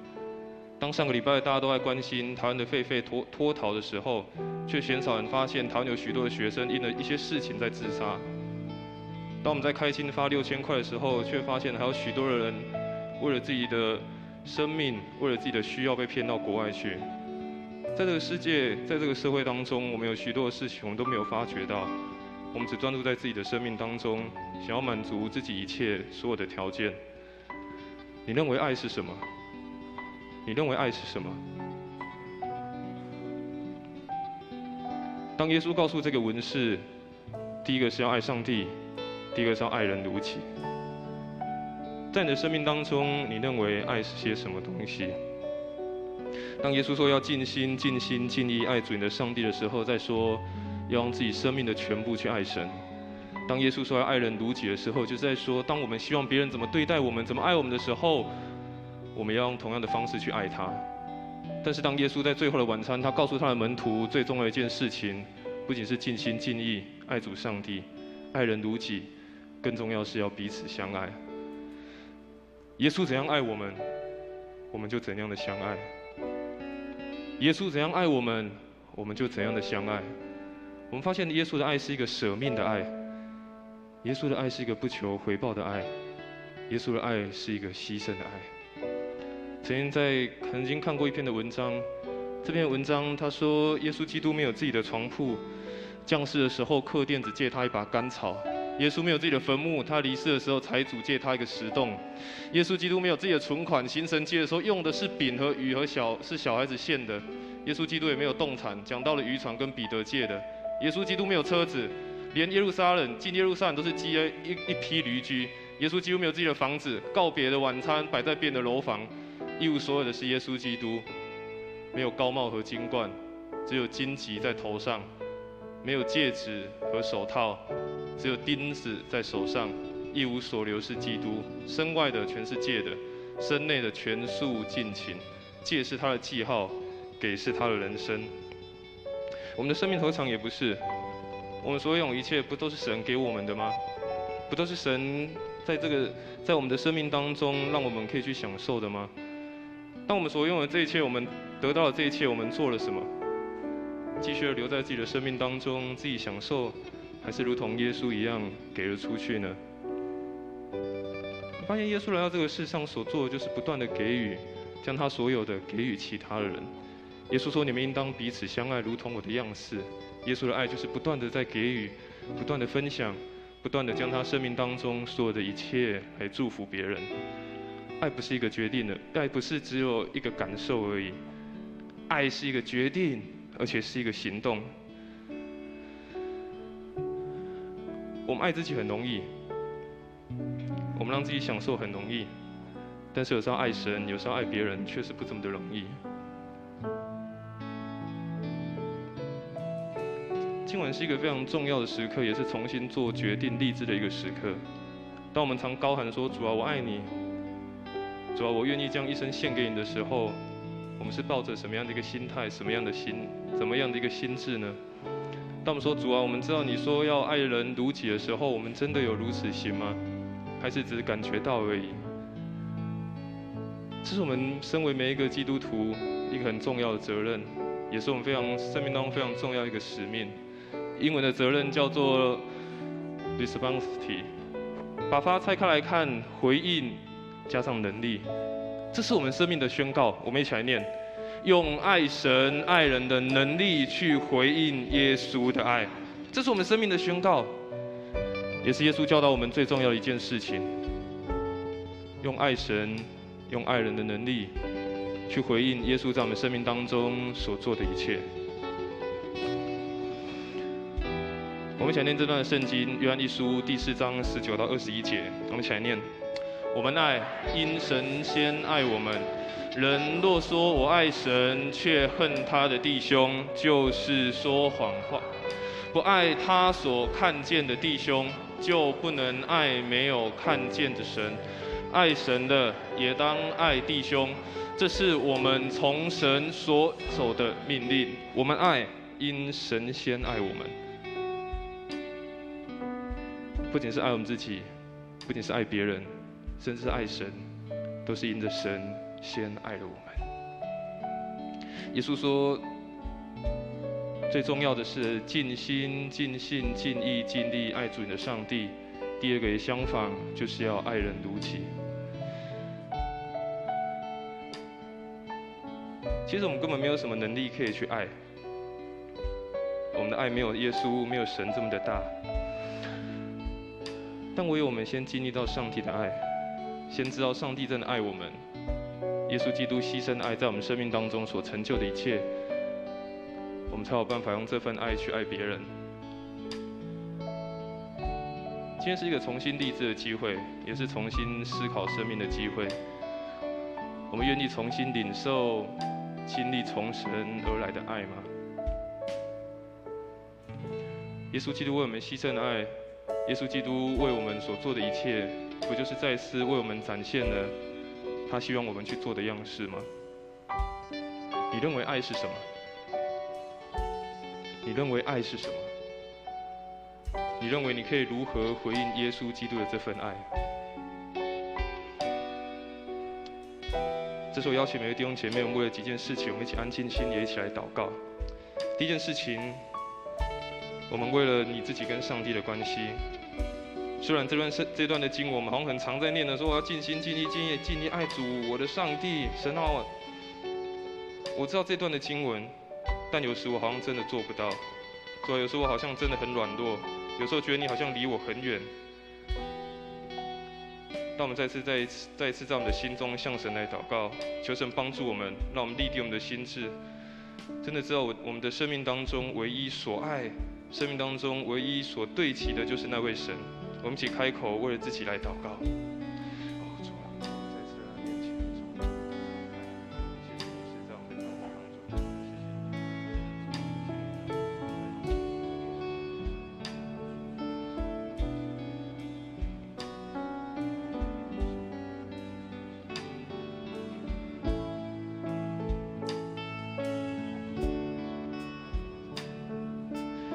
当上个礼拜大家都在关心台湾的狒狒脱逃的时候，却鲜少人发现台湾有许多的学生因了一些事情在自杀。当我们在开心发6000块的时候，却发现还有许多的人为了自己的生命，为了自己的需要被骗到国外去。在这个世界，在这个社会当中，我们有许多的事情我们都没有发觉到，我们只专注在自己的生命当中，想要满足自己一切所有的条件。你认为爱是什么？你认为爱是什么？当耶稣告诉这个文士，第一个是要爱上帝，第二个是要爱人如己。在你的生命当中，你认为爱是些什么东西？当耶稣说要尽心、尽心、尽意爱主你的上帝的时候，在说要用自己生命的全部去爱神。当耶稣说要爱人如己的时候，就是在说，当我们希望别人怎么对待我们、怎么爱我们的时候，我们要用同样的方式去爱他。但是当耶稣在最后的晚餐，他告诉他的门徒最重要的一件事情，不仅是尽心尽意爱主上帝、爱人如己，更重要是要彼此相爱。耶稣怎样爱我们，我们就怎样的相爱；耶稣怎样爱我们，我们就怎样的相爱。我们发现耶稣的爱是一个舍命的爱，耶稣的爱是一个不求回报的爱，耶稣的爱是一个牺牲的爱。曾经看过一篇的文章，这篇文章他说，耶稣基督没有自己的床铺，降世的时候客店只借他一把干草；耶稣没有自己的坟墓，他离世的时候财主借他一个石洞；耶稣基督没有自己的存款，行神迹的时候用的是饼和鱼和是小孩子献的；耶稣基督也没有动产，讲到了渔船跟彼得借的；耶稣基督没有车子，连进耶路撒冷都是积了一批驴驹；耶稣基督没有自己的房子，告别的晚餐摆在别人的楼房。一无所有的是耶稣基督，没有高帽和金冠，只有荆棘在头上；没有戒指和手套，只有钉子在手上。一无所留是基督，身外的全是借的，身内的全数尽情。借是他的记号，给是他的人生。我们的生命何尝也不是？我们所拥有一切，不都是神给我们的吗？不都是神在我们的生命当中，让我们可以去享受的吗？当我们所拥有的这一切，我们得到的这一切，我们做了什么？继续留在自己的生命当中，自己享受，还是如同耶稣一样给了出去呢？我发现耶稣来到这个世上所做的，就是不断的给予，将他所有的给予其他的人。耶稣说：“你们应当彼此相爱，如同我的样式。”耶稣的爱就是不断的在给予，不断的分享，不断的将他生命当中所有的一切来祝福别人。爱不是一个决定的，爱不是只有一个感受而已，爱是一个决定，而且是一个行动。我们爱自己很容易，我们让自己享受很容易，但是有时候爱神，有时候爱别人，确实不这么的容易。今晚是一个非常重要的时刻，也是重新做决定立志的一个时刻。当我们常高喊说：“主啊，我爱你。”主啊，我愿意将一生献给你的时候，我们是抱着什么样的一个心态、什么样的心、怎么样的一个心智呢？当我们说主啊，我们知道你说要爱人如己的时候，我们真的有如此行吗？还是只是感觉到而已？这是我们身为每一个基督徒一个很重要的责任，也是我们生命当中非常重要的一个使命。英文的责任叫做 responsibility， 把它拆开来看，回应加上能力，这是我们生命的宣告。我们一起来念：用爱神爱人的能力去回应耶稣的爱，这是我们生命的宣告，也是耶稣教导我们最重要的一件事情。用爱神用爱人的能力去回应耶稣在我们生命当中所做的一切。我们一起来念这段的圣经，约翰一书第4章19到21节。我们一起来念：我们爱，因神先爱我们。人若说我爱神，却恨他的弟兄，就是说谎话。不爱他所看见的弟兄，就不能爱没有看见的神。爱神的，也当爱弟兄。这是我们从神所守的命令。我们爱，因神先爱我们。不仅是爱我们自己，不仅是爱别人，甚至是爱神，都是因着神先爱了我们。耶稣说，最重要的是尽心、尽性、尽意、尽力爱主你的上帝。第二个也相反，就是要爱人如己。其实我们根本没有什么能力可以去爱，我们的爱没有耶稣、没有神这么的大。但唯有我们先经历到上帝的爱，先知道上帝真的爱我们，耶稣基督牺牲的爱在我们生命当中所成就的一切，我们才有办法用这份爱去爱别人。今天是一个重新立志的机会，也是重新思考生命的机会。我们愿意重新领受、经历从神而来的爱吗？耶稣基督为我们牺牲的爱，耶稣基督为我们所做的一切，不就是再次为我们展现了他希望我们去做的样式吗？你认为爱是什么？你认为爱是什么？你认为你可以如何回应耶稣基督的这份爱？这时候邀请每位弟兄姐妹，我们为了几件事情，我们一起安静心，也一起来祷告。第一件事情，我们为了你自己跟上帝的关系。虽然这段的经文，我们好像很常在念的，说我要尽心尽力尽力爱主我的上帝神啊。我知道这段的经文，但有时我好像真的做不到。所以有时候我好像真的很软弱。有时候觉得你好像离我很远，让我们再一次在我们的心中向神来祷告，求神帮助我们，让我们立定我们的心志，真的知道我们的生命当中唯一所爱，生命当中唯一所对齐的就是那位神。我们一起开口，为了自己来祷告。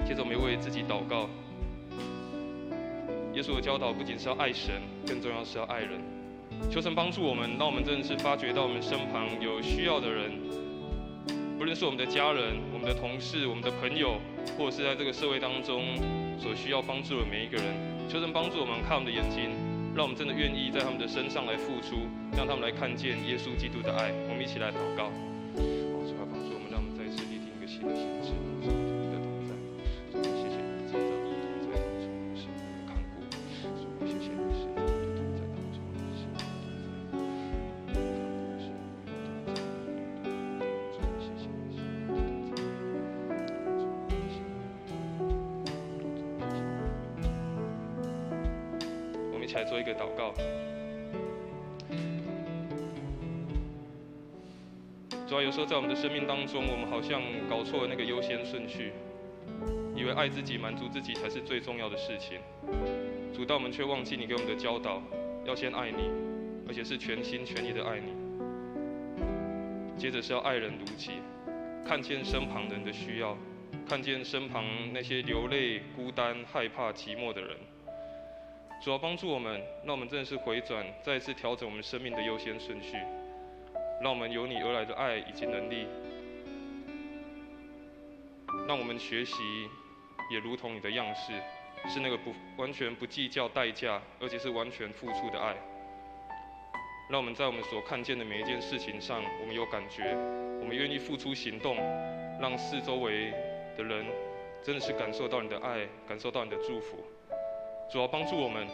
接着我们也为自己祷告。耶稣的教导不仅是要爱神，更重要是要爱人。求神帮助我们，让我们真的是发觉到我们身旁有需要的人，不论是我们的家人、我们的同事、我们的朋友，或者是在这个社会当中所需要帮助的每一个人。求神帮助我们开我们的眼睛，让我们真的愿意在他们的身上来付出，让他们来看见耶稣基督的爱。我们一起来祷告。主啊，帮助我们，让我们再次立定一个新的心志。一起来做一个祷告。主啊，有时候在我们的生命当中，我们好像搞错了那个优先顺序，以为爱自己、满足自己才是最重要的事情。主，但我们却忘记你给我们的教导，要先爱你，而且是全心全意的爱你。接着是要爱人如己，看见身旁人的需要，看见身旁那些流泪、孤单、害怕、寂寞的人。主要帮助我们，让我们真的是回转，再一次调整我们生命的优先顺序，让我们有你而来的爱以及能力，让我们学习也如同你的样式，是那个完全不计较代价，而且是完全付出的爱。让我们在我们所看见的每一件事情上，我们有感觉，我们愿意付出行动，让四周围的人真的是感受到你的爱，感受到你的祝福。主要帮助我们，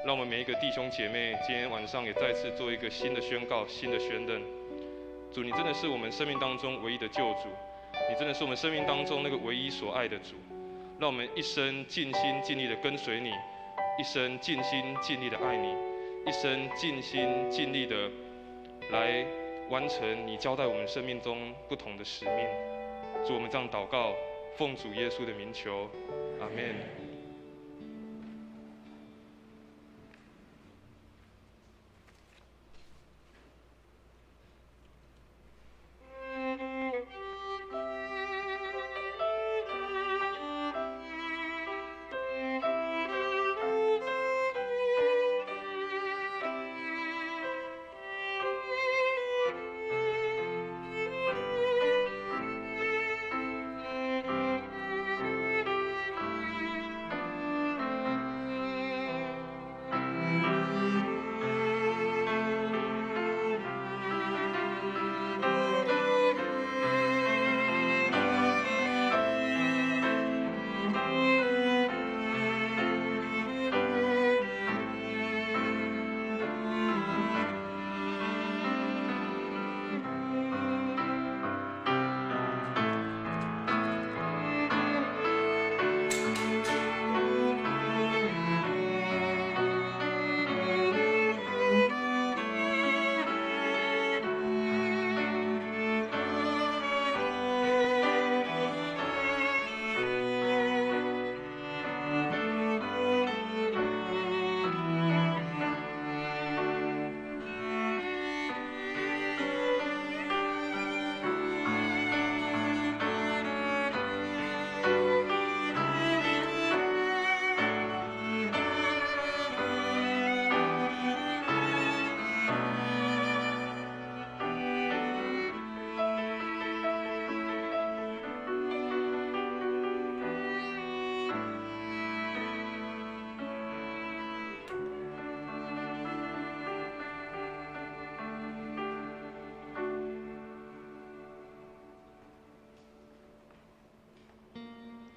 让我们每一个弟兄姐妹今天晚上也再次做一个新的宣告、新的宣认。主，你真的是我们生命当中唯一的救主，你真的是我们生命当中那个唯一所爱的主。让我们一生尽心尽力的跟随你，一生尽心尽力的爱你，一生尽心尽力的来完成你交代我们生命中不同的使命。主，我们这样祷告，奉主耶稣的名求，阿们。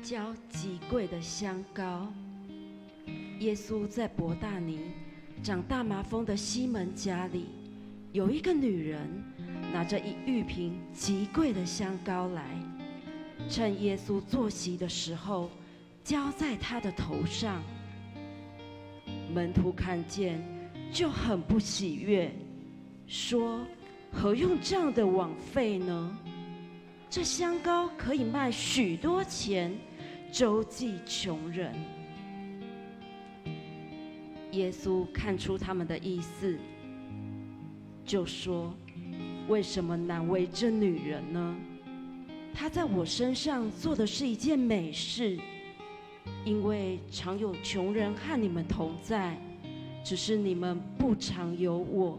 浇极贵的香膏。耶稣在伯大尼长大麻风的西门家里，有一个女人拿着一玉瓶极贵的香膏来，趁耶稣坐席的时候，浇在他的头上。门徒看见，就很不喜悦，说：何用这样的枉费呢？这香膏可以卖许多钱，周济穷人。耶稣看出他们的意思，就说：为什么难为这女人呢？她在我身上做的是一件美事，因为常有穷人和你们同在，只是你们不常有我。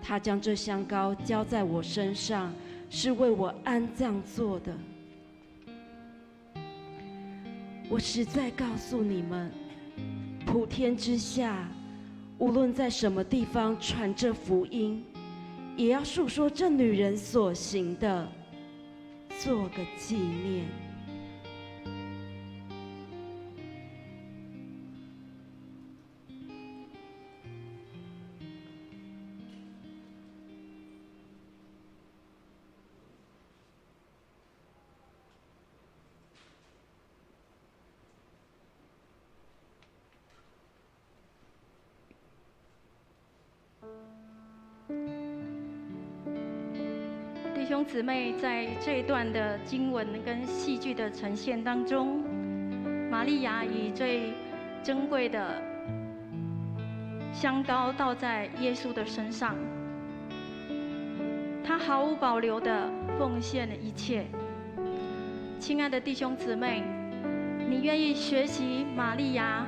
她将这香膏浇在我身上，是为我安葬做的。我实在告诉你们，普天之下，无论在什么地方传这福音，也要述说这女人所行的，做个纪念。弟兄姊妹，在这一段的经文跟戏剧的呈现当中，玛利亚以最珍贵的香膏倒在耶稣的身上，她毫无保留地奉献了一切。亲爱的弟兄姊妹，你愿意学习玛利亚，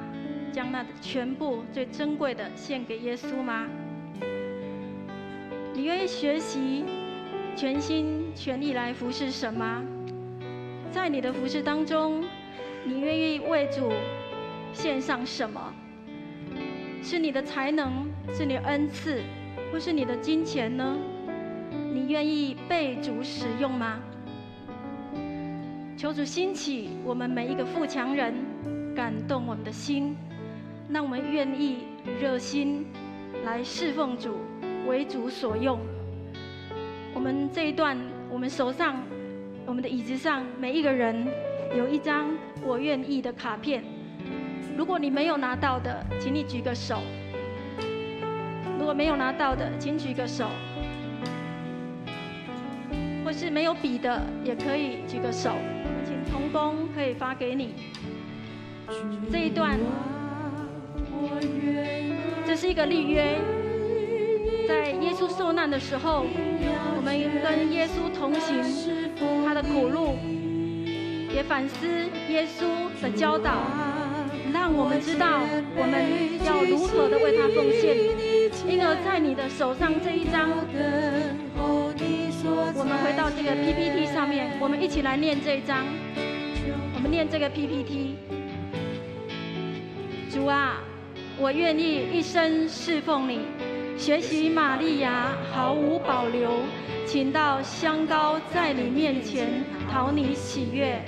将那全部最珍贵的献给耶稣吗？你愿意学习全心全意来服侍神吗？在你的服侍当中，你愿意为主献上什么？是你的才能，是你的恩赐，或是你的金钱呢？你愿意被主使用吗？求主兴起我们每一个富强人，感动我们的心，让我们愿意热心来侍奉主，为主所用。我们这一段，我们手上、我们的椅子上，每一个人有一张我愿意的卡片。如果你没有拿到的，请你举个手。如果没有拿到的，请举个手。或是没有笔的，也可以举个手。请同工可以发给你。这一段，这是一个立约。在耶稣受难的时候，我们跟耶稣同行他的苦路，也反思耶稣的教导，让我们知道我们要如何的为他奉献。因而在你的手上这一张，我们回到这个 PPT 上面，我们一起来念这一章。我们念这个 PPT。主啊，我愿意一生侍奉你，学习玛利亚毫无保留，倾倒香膏在你面前，讨你喜悦。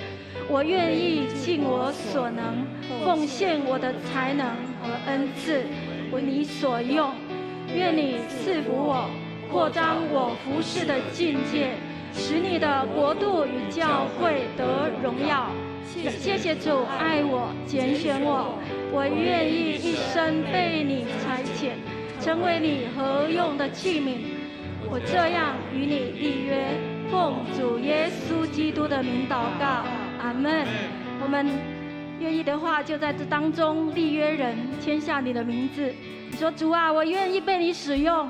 我愿意尽我所能，奉献我的才能和恩赐，为你所用。愿你赐福我，扩张我服事的境界，使你的国度与教会得荣耀。谢谢主爱我，拣选我，我愿意一生被你差遣，成为你合用的器皿。我这样与你立约，奉主耶稣基督的名祷告，阿们。我们愿意的话，就在这当中立约人签下你的名字。你说主啊，我愿意被你使用，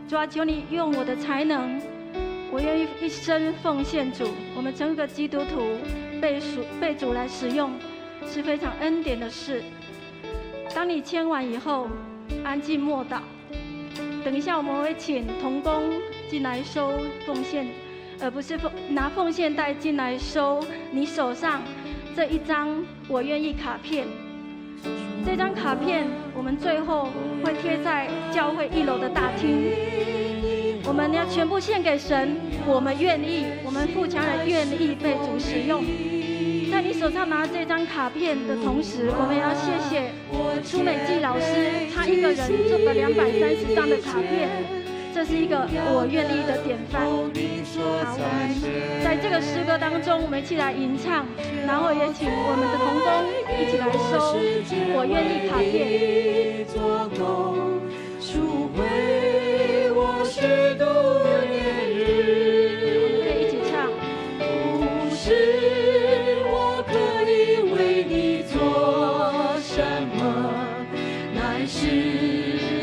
主啊，求你用我的才能，我愿意一生奉献主。我们成为个基督徒，被主来使用，是非常恩典的事。当你签完以后，安静默祷。等一下我们会请同工进来收奉献，而不是拿奉献袋进来收你手上这一张我愿意卡片。这张卡片我们最后会贴在教会1楼的大厅，我们要全部献给神。我们愿意，我们富强人愿意被主使用。在你手上拿这张卡片的同时，我们也要谢谢苏美纪老师，他一个人做了230张的卡片，这是一个我愿意的典范。好，我们在这个诗歌当中，我们一起来吟唱，然后也请我们的童工一起来收我愿意卡片。赎回我虚度年日，可以一起唱。不是我可以为你做什么，乃是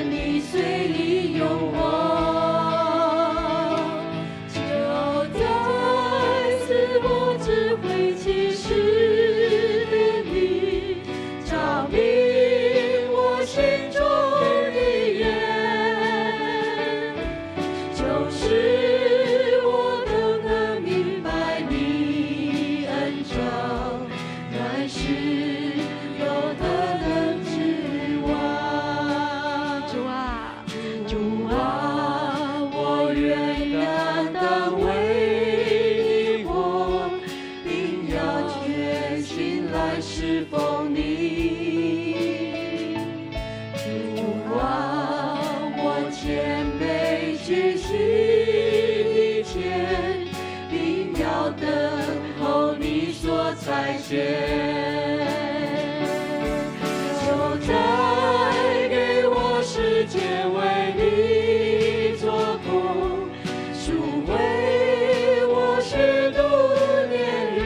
你随意用我。就在自我智慧启示的你，照明我心中的眼，就是我更能明白你恩宠，乃是有何能指望。主啊，主啊，我愿担当为你活，并要全心来侍奉你。主啊，我谦卑屈膝以前，并要等候你所差遣。就在给我时间为你做工，赎回我虚度年日。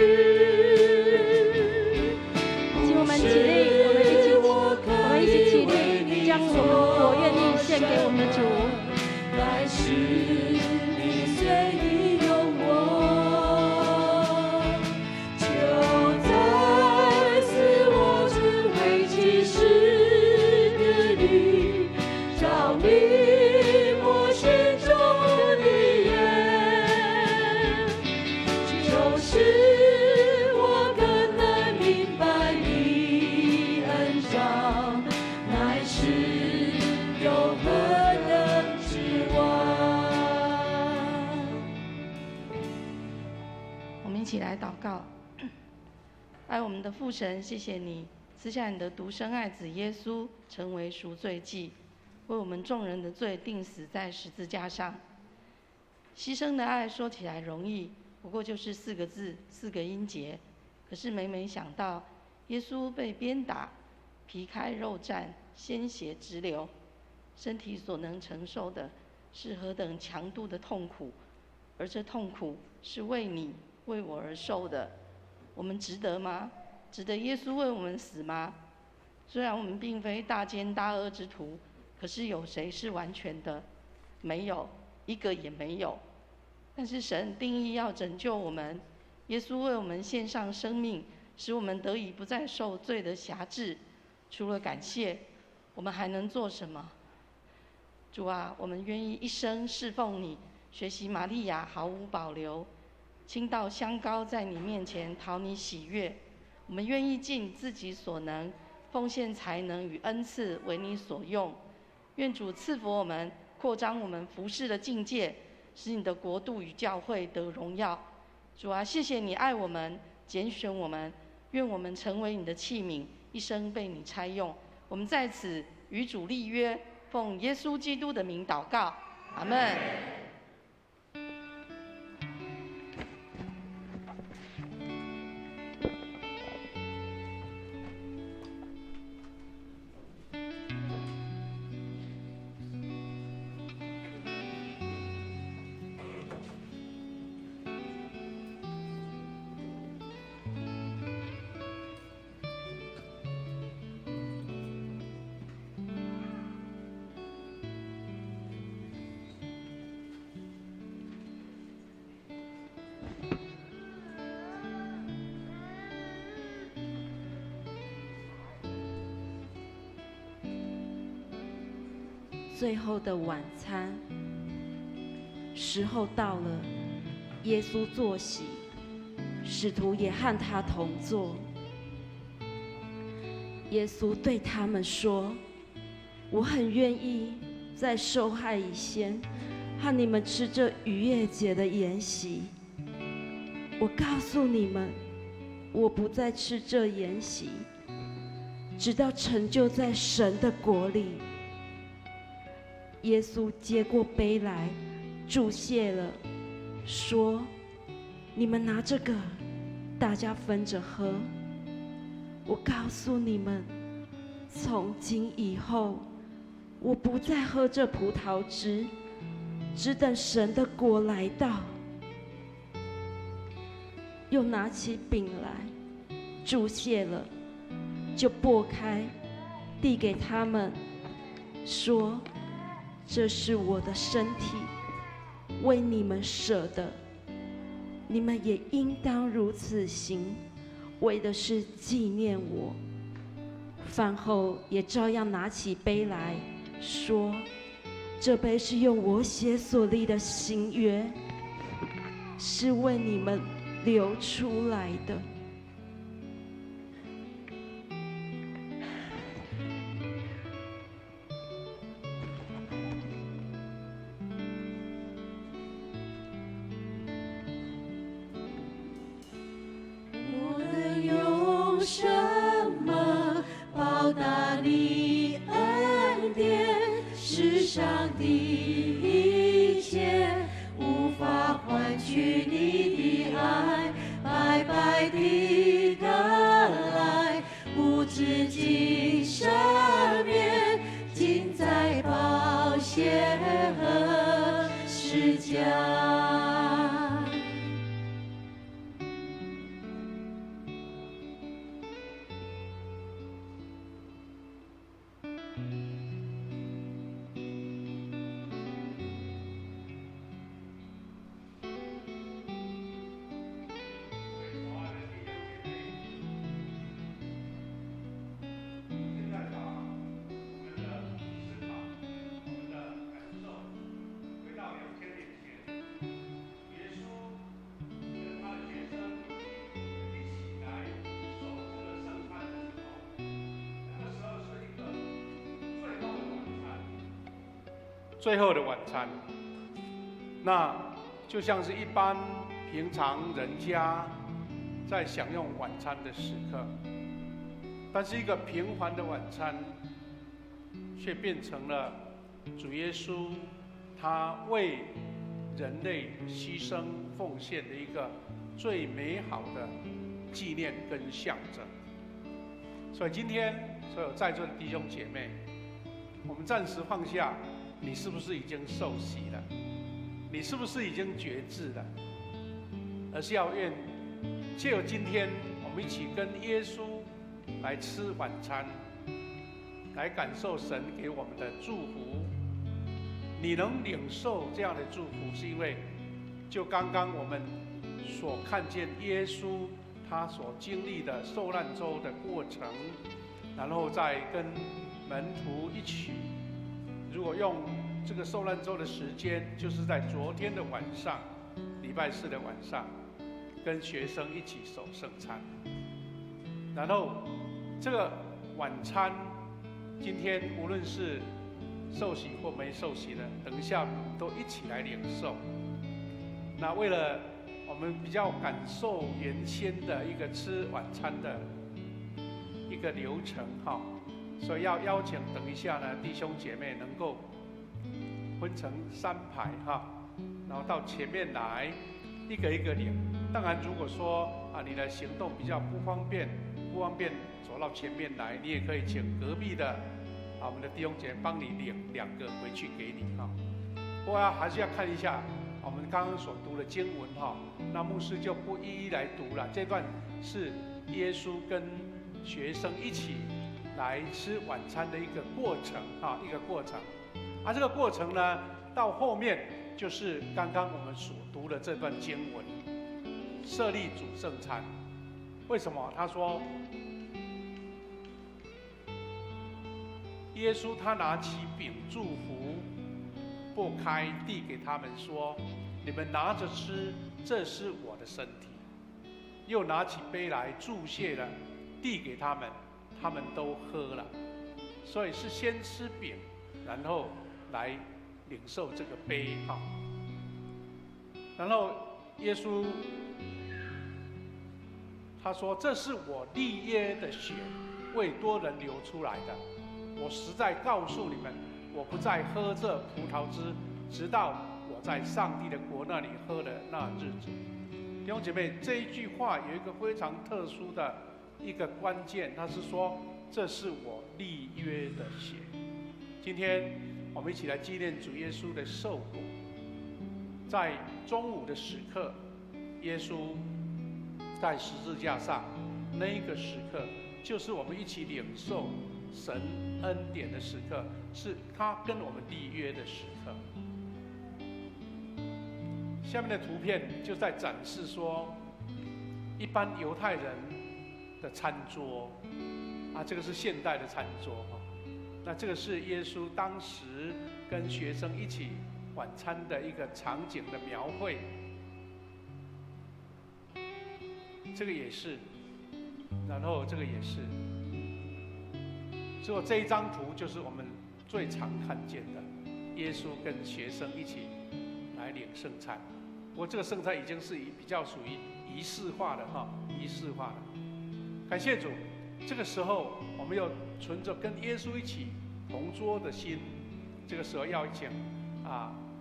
请我们起立，我们一起起立，将我愿意献给我们的主。乃是你随意用我，就在自我智慧启示的你，照明我心中的眼，就是我更能明白你恩赏，乃是有何能指望。我们一起来祷告。爱我们的父神，谢谢你赐下你的独生爱子耶稣，成为赎罪祭，为我们众人的罪钉死在十字架上。牺牲的爱说起来容易，不过就是4个字，4个音节。可是每每想到耶稣被鞭打，皮开肉绽，鲜血直流，身体所能承受的是何等强度的痛苦，而这痛苦是为你为我而受的，我们值得吗？值得耶稣为我们死吗？虽然我们并非大奸大恶之徒，可是有谁是完全的？没有，一个也没有。但是神定义要拯救我们，耶稣为我们献上生命，使我们得以不再受罪的辖制。除了感谢，我们还能做什么？主啊，我们愿意一生侍奉你，学习玛利亚毫无保留，倾倒香膏在你面前讨你喜悦。我们愿意尽自己所能，奉献才能与恩赐为你所用。愿主赐福我们，扩张我们服事的境界，使你的国度与教会得荣耀。主啊，谢谢你爱我们，拣选我们，愿我们成为你的器皿，一生被你差用。我们在此与主立约，奉耶稣基督的名祷告，阿们。最后的晚餐，时候到了，耶稣坐席，使徒也和他同坐。耶稣对他们说：“我很愿意在受害以前，和你们吃这逾越节的筵席。我告诉你们，我不再吃这筵席，直到成就在神的国里。耶稣接过杯来，祝谢了，说：你们拿这个，大家分着喝。我告诉你们，从今以后，我不再喝这葡萄汁，只等神的国来到。又拿起饼来，祝谢了，就擘开，递给他们，说：这是我的身体，为你们舍的，你们也应当如此行，为的是纪念我。饭后也照样拿起杯来，说：这杯是用我血所立的新约，是为你们流出来的。我能用什么报答你恩典？世上的一切无法换取你的爱，白白地得来，无止境赦免，尽在宝血和十架。最后的晚餐，那就像是一般平常人家在享用晚餐的时刻，但是一个平凡的晚餐，却变成了主耶稣他为人类牺牲奉献的一个最美好的纪念跟象征。所以今天所有在座的弟兄姐妹，我们暂时放下你是不是已经受洗了，你是不是已经觉志了，而是要愿借由今天我们一起跟耶稣来吃晚餐，来感受神给我们的祝福。你能领受这样的祝福，是因为就刚刚我们所看见耶稣他所经历的受难周的过程，然后再跟门徒一起，如果用这个受难周的时间，就是在昨天的晚上，礼拜四的晚上，跟学生一起守圣餐。然后这个晚餐，今天无论是受洗或没受洗的，等一下都一起来领受。那为了我们比较感受原先的一个吃晚餐的一个流程哈，所以要邀请等一下呢，弟兄姐妹能够分成3排哈，然后到前面来，一个一个领。当然，如果说你的行动比较不方便走到前面来，你也可以请隔壁的我们的弟兄姐妹帮你领2个回去给你哈。不过还是要看一下我们刚刚所读的经文哈，那牧师就不一一来读了。这段是耶稣跟学生一起来吃晚餐的一个过程啊，一个过程。这个过程呢，到后面就是刚刚我们所读的这段经文，设立主圣餐。为什么？他说，耶稣他拿起饼祝福，擘开递给他们说：“你们拿着吃，这是我的身体。”又拿起杯来祝谢了，递给他们，他们都喝了。所以是先吃饼，然后来领受这个杯哈。然后耶稣他说：“这是我立约的血，为多人流出来的。我实在告诉你们，我不再喝这葡萄汁，直到我在上帝的国那里喝的那日子。”弟兄姐妹，这一句话有一个非常特殊的一个关键，他是说：“这是我立约的血。”今天我们一起来纪念主耶稣的受苦。在中午的时刻，耶稣在十字架上，那一个时刻，就是我们一起领受神恩典的时刻，是他跟我们立约的时刻。下面的图片就在展示说，一般犹太人的餐桌，这个是现代的餐桌那这个是耶稣当时跟学生一起晚餐的一个场景的描绘。这个也是，然后这个也是。只有这一张图就是我们最常看见的，耶稣跟学生一起来领圣餐。不过这个圣餐已经是比较属于仪式化的仪式化的。感谢主，这个时候我们又存着跟耶稣一起同桌的心。这个时候要请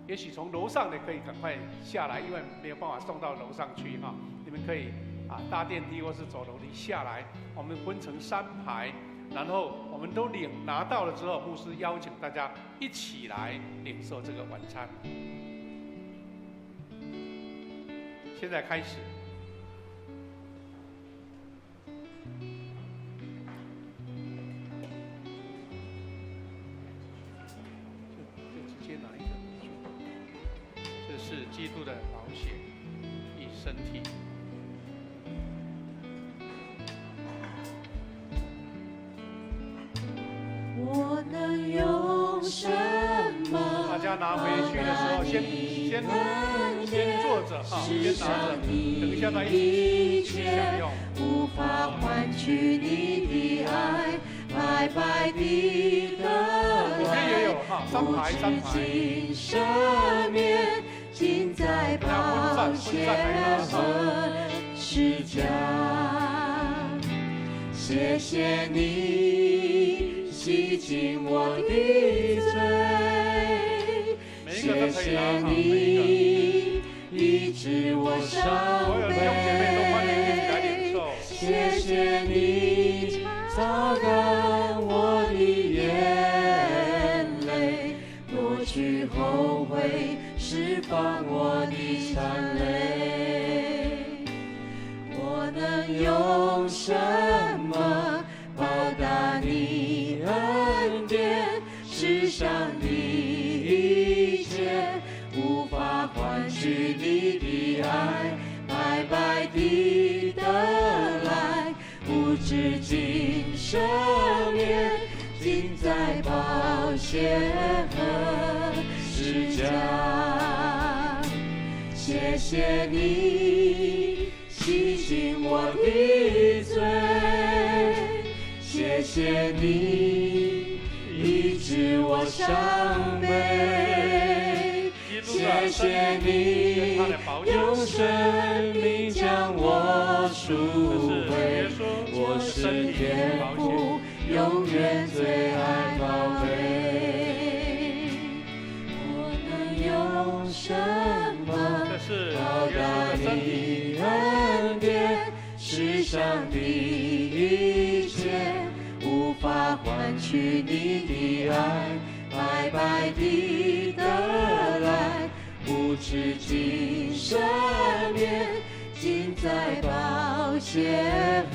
也许从楼上的可以赶快下来，因为没有办法送到楼上去你们可以搭电梯或是走楼梯下来。我们分成3排，然后我们都拿到了之后，牧师邀请大家一起来领受这个晚餐。现在开始。就直接拿一个，这是基督的宝血与身体。我能用什么？大家拿回去的时候，先坐着先拿着，等一下再一起享用。无法换取你的爱，白白的得来。3排3排。赦免，尽在宝血和十架。谢谢你洗净我的罪，谢谢你医治我伤悲，谢谢你擦干我的眼泪，夺去后悔，释放我的残累。我能用什么报答你恩典？世上的一切无法换取你的爱，白白的得来，无止境赦免，尽在宝血和十架。谢谢你洗净我的罪，谢谢你医治我伤悲，谢谢你用生命将我赎回，我是天父永远最爱宝贝。我能用什么报答你恩典？世上的一切无法换取你的爱，白白的得来，无止境赦免，尽在宝血和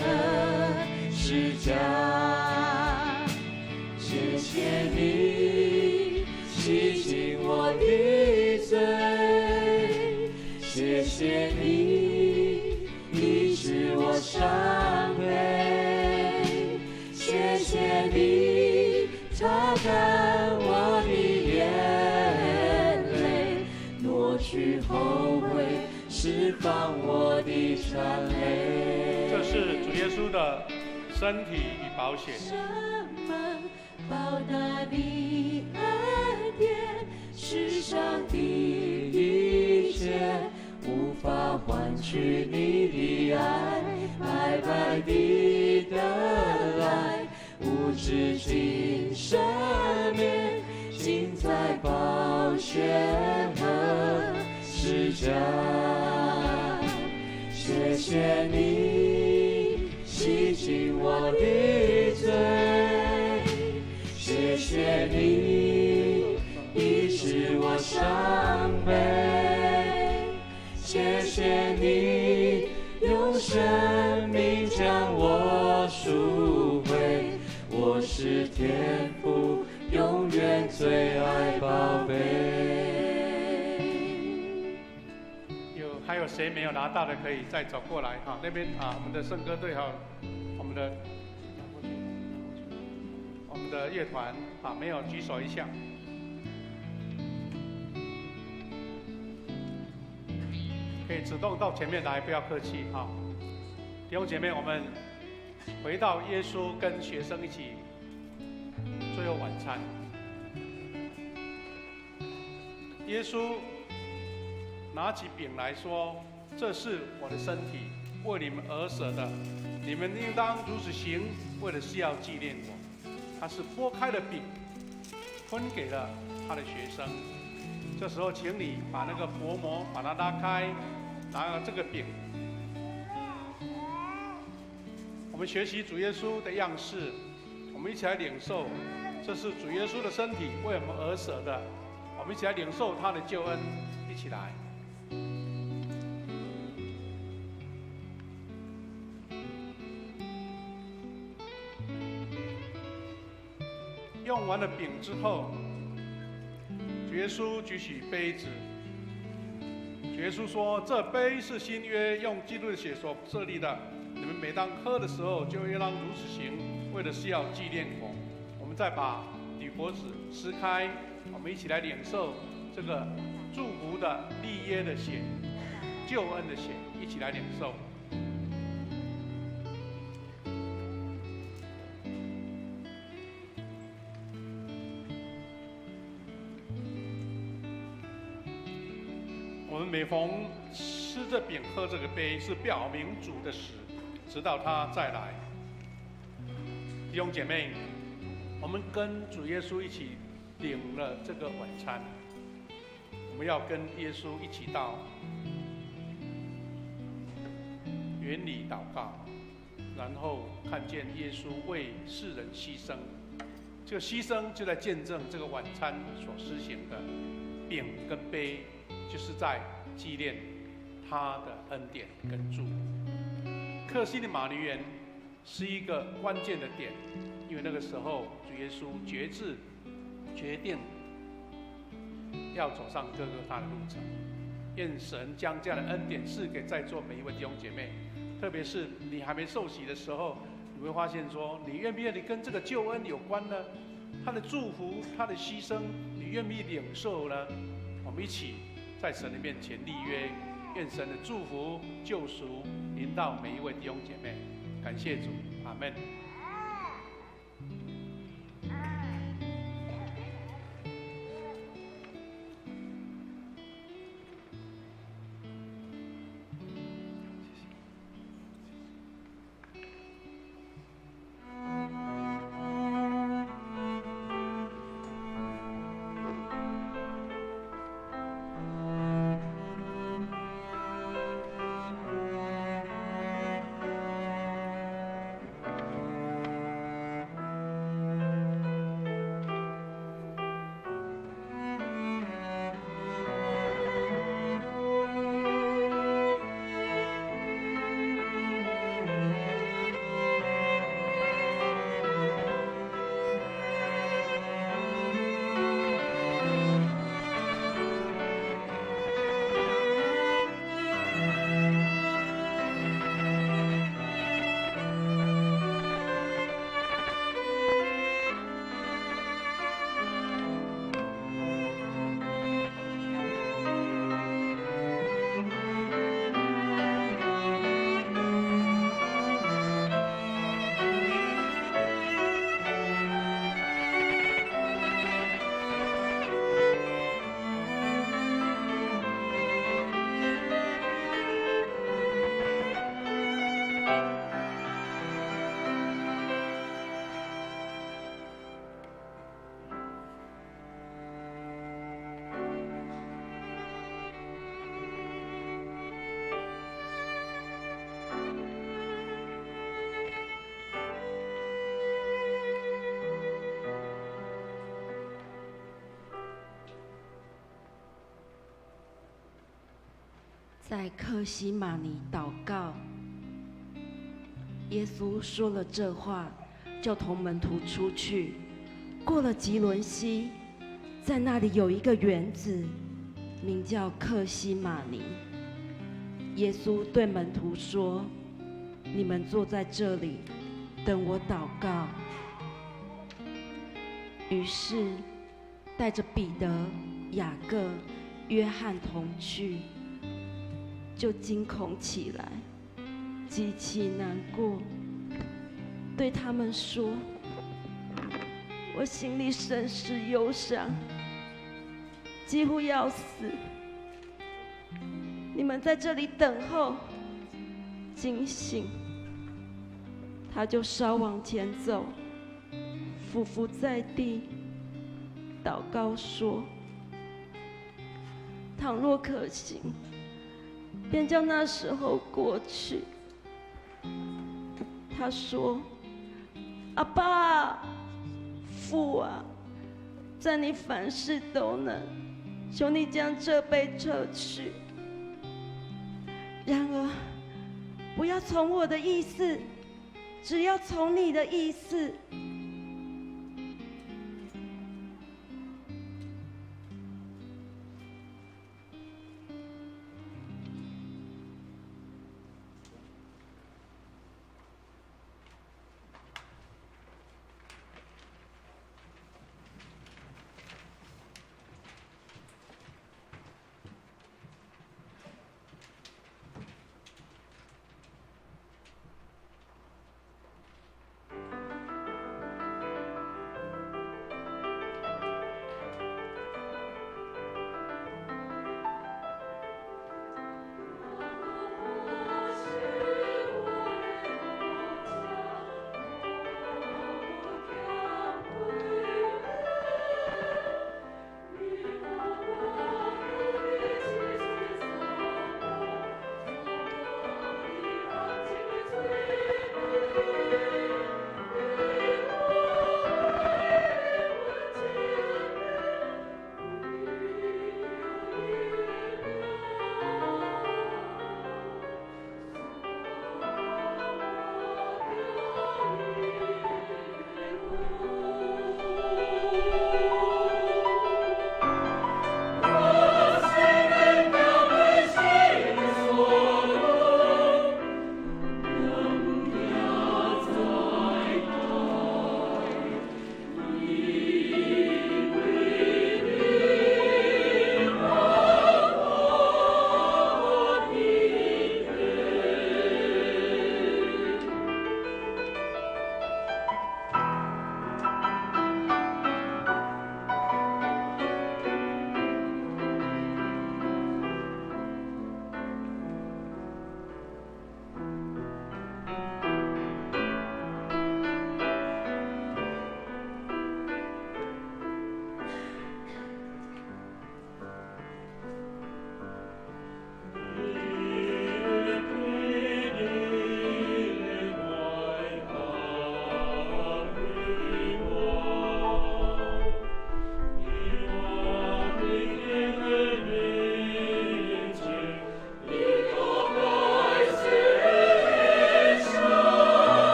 十架。谢谢你洗净我的罪，谢谢你医治我伤悲，谢谢你擦干我的眼泪，挪去后悔，释放我的残累。这是主耶稣的身体与宝血。什么报答你恩典？世上的一切无法换取你的爱，白白的得来，无止境赦免，尽在宝血和十架。谢谢你洗净我的罪，谢谢你医治我伤悲，谢谢你用生命将我赎回，我是天父永远最爱宝贝。还有谁没有拿到的，可以再走过来哈。那边啊，我们的圣歌队还有我们的乐团啊，没有举手一下。可以主动到前面来，不要客气哈。弟兄姐妹，我们回到耶稣跟学生一起最后晚餐。耶稣拿起饼来说：“这是我的身体，为你们而舍的，你们应当如此行，为的是要纪念我。”他是拨开了饼，分给了他的学生。这时候，请你把那个薄膜把它拉开，拿了这个饼。我们学习主耶稣的样式，我们一起来领受，这是主耶稣的身体，为我们而舍的。我们一起来领受他的救恩，一起来。用完了饼之后，主耶稣举起杯子。主耶稣说：“这杯是新约，用基督的血所设立的。你们每当喝的时候，就应当如此行，为的是要纪念我。”我们再把铝箔纸撕开，我们一起来领受这个祝福的立约的血、救恩的血，一起来领受。我们每逢吃这饼、喝这个杯，是表明主的死，直到他再来。弟兄姐妹，我们跟主耶稣一起领了这个晚餐，我们要跟耶稣一起到园里祷告，然后看见耶稣为世人牺牲。这个牺牲就在见证这个晚餐所施行的饼跟杯，就是在纪念他的恩典跟祝福。克西的马尼园是一个关键的点，因为那个时候主耶稣决定要走上哥哥他的路程。愿神将这样的恩典赐给在座每一位弟兄姐妹，特别是你还没受洗的时候，你会发现说，你愿不愿意跟这个救恩有关呢？他的祝福，他的牺牲，你愿不愿意领受呢？我们一起在神的面前立约，愿神的祝福、救赎临到每一位弟兄姐妹。感谢主，阿们。在客西马尼祷告。耶稣说了这话，就同门徒出去，过了吉伦西，在那里有一个园子，名叫客西马尼。耶稣对门徒说：“你们坐在这里，等我祷告。”于是带着彼得、雅各、约翰同去，就惊恐起来，极其难过，对他们说：“我心里甚是忧伤，几乎要死。你们在这里等候，警醒。”他就稍往前走，俯伏在地，祷告说：“倘若可行，便叫那时候过去。”他说：“阿爸，父啊，在你凡事都能，求你将这杯撤去。然而，不要从我的意思，只要从你的意思。”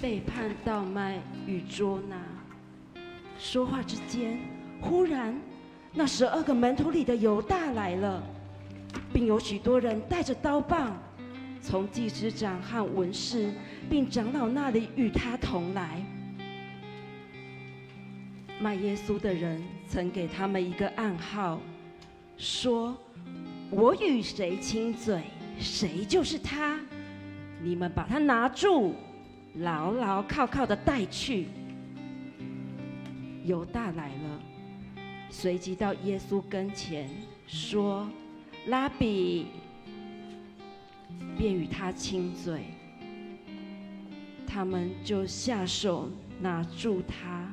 背叛、倒卖与捉拿。说话之间，忽然那12个门徒里的犹大来了，并有许多人带着刀棒，从祭司长和文士并长老那里与他同来。卖耶稣的人曾给他们一个暗号，说：“我与谁亲嘴，谁就是他。你们把他拿住，牢牢靠靠的带去。”犹大来了，随即到耶稣跟前说：“拉比！”便与他亲嘴。他们就下手拿住他。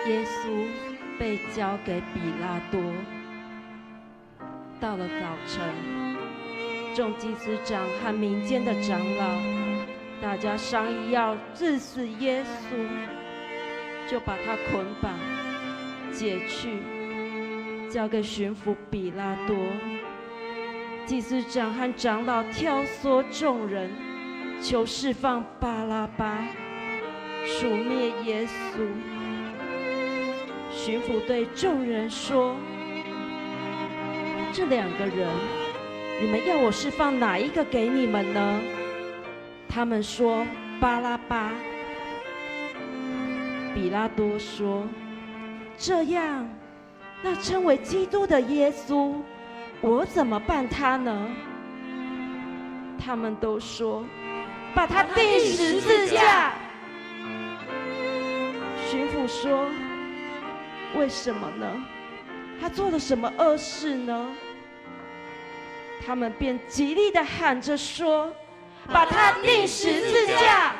耶稣被交给比拉多。到了早晨，众祭司长和民间的长老，大家商议要治死耶稣，就把他捆绑解去，交给巡抚比拉多。祭司长和长老挑唆众人，求释放巴拉巴，赎灭耶稣。巡抚对众人说：“这2个人，你们要我释放哪一个给你们呢？”他们说：“巴拉巴。”比拉多说：“这样，那称为基督的耶稣，我怎么办他呢？”他们都说：“把他钉十字架。”巡抚说：“为什么呢？他做了什么恶事呢？”他们便极力地喊着说：“把他钉十字架！”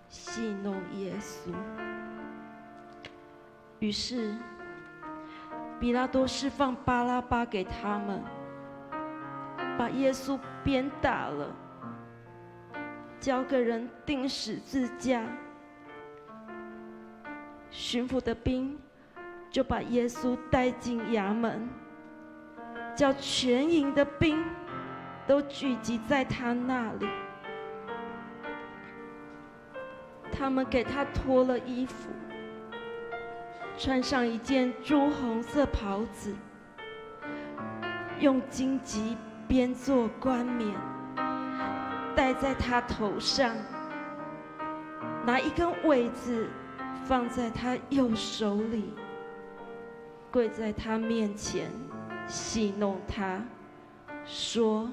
戏弄耶稣。于是，比拉多释放巴拉巴给他们，把耶稣鞭打了，交给人钉十字架。巡抚的兵就把耶稣带进衙门，叫全营的兵都聚集在他那里。他们给他脱了衣服，穿上一件朱红色袍子，用荆棘编作冠冕，戴在他头上，拿一根苇子放在他右手里，跪在他面前戏弄他，说：“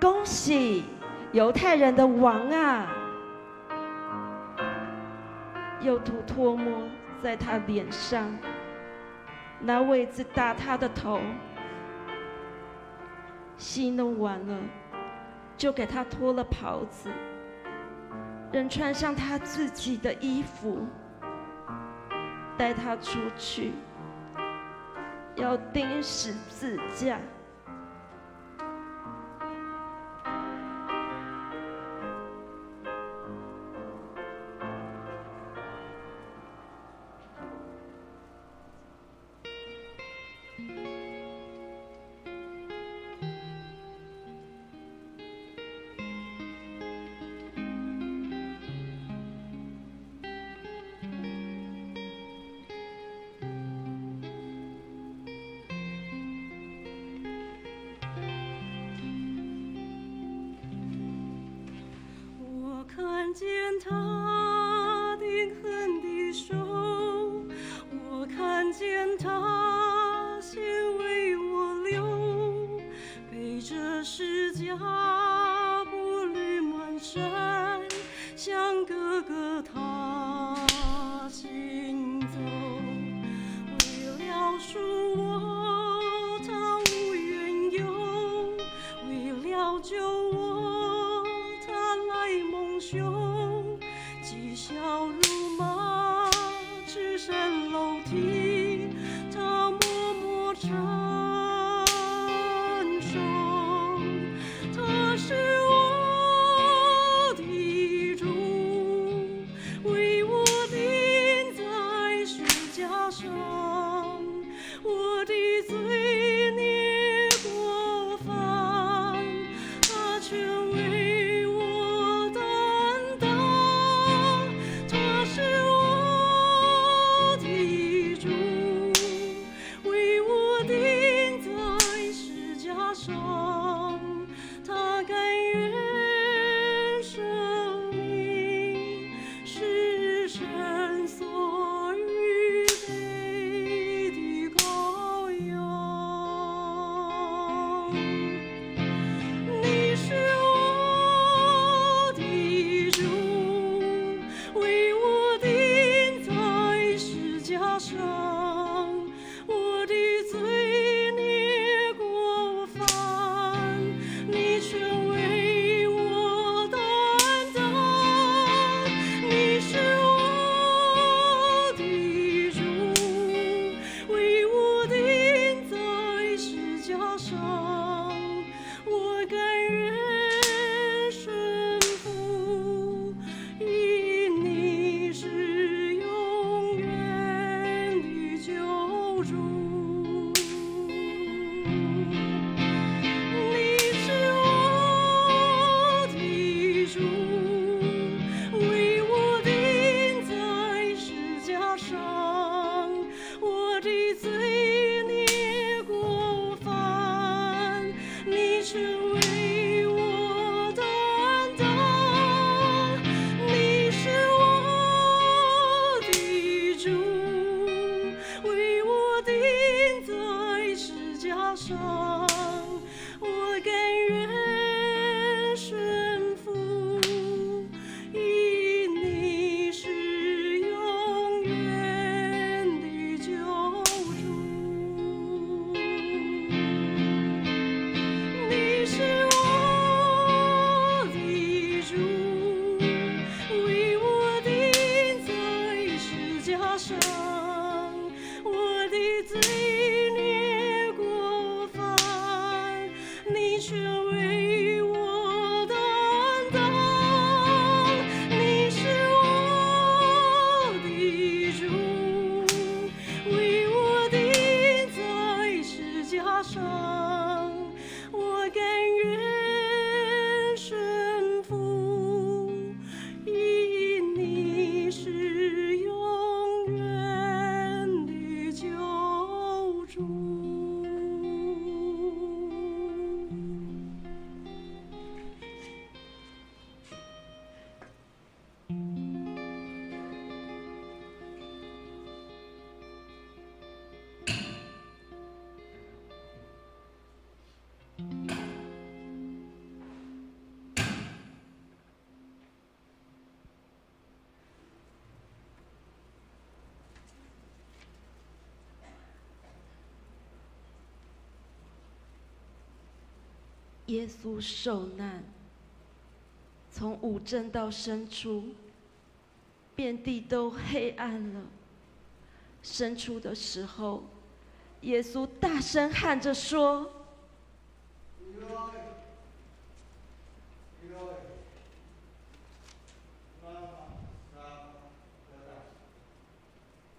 恭喜犹太人的王啊！”又涂唾沫在他脸上，拿苇子打他的头。戏弄完了，就给他脱了袍子，仍穿上他自己的衣服，带他出去，要钉十字架。见他定恒的手，我看见他先为我流，背着十架步履蹒跚，向哥哥他行走。为了赎我，他无缘由；为了救我，他来蒙羞。讥笑辱骂，赤身楼梯，他默默承受。他是我的主，为我钉在十架上，我的罪孽过犯，他全为我担当。他是我的主，为我钉在十架上，他甘愿生命，是神所预备的羔羊。你是我的主，为我钉在十架上，我的罪孽过犯，你全为我担当。你是我的主，为我钉在十架上，我甘愿顺服，因你是永远的救主。你是我的主，为我钉在十架上，我的罪孽过犯，你全为我担当。你是我的主，为我钉在十架上，我甘愿顺服，因你是永远的救主。你是我的主，为我钉在十架上，我的罪孽过犯，你全为我担当。你是我的主，为我钉在十架上，我甘愿顺服，因你是永远的救主。耶稣受难，从五正到深处，遍地都黑暗了。深处的时候，耶稣大声喊着说：“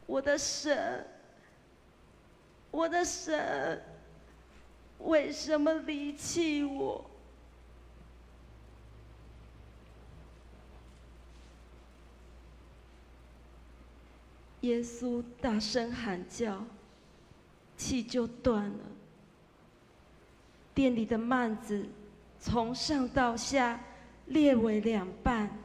我的神，我的神，为什么离弃我？”耶稣大声喊叫，气就断了。店里的幔子从上到下裂为两半，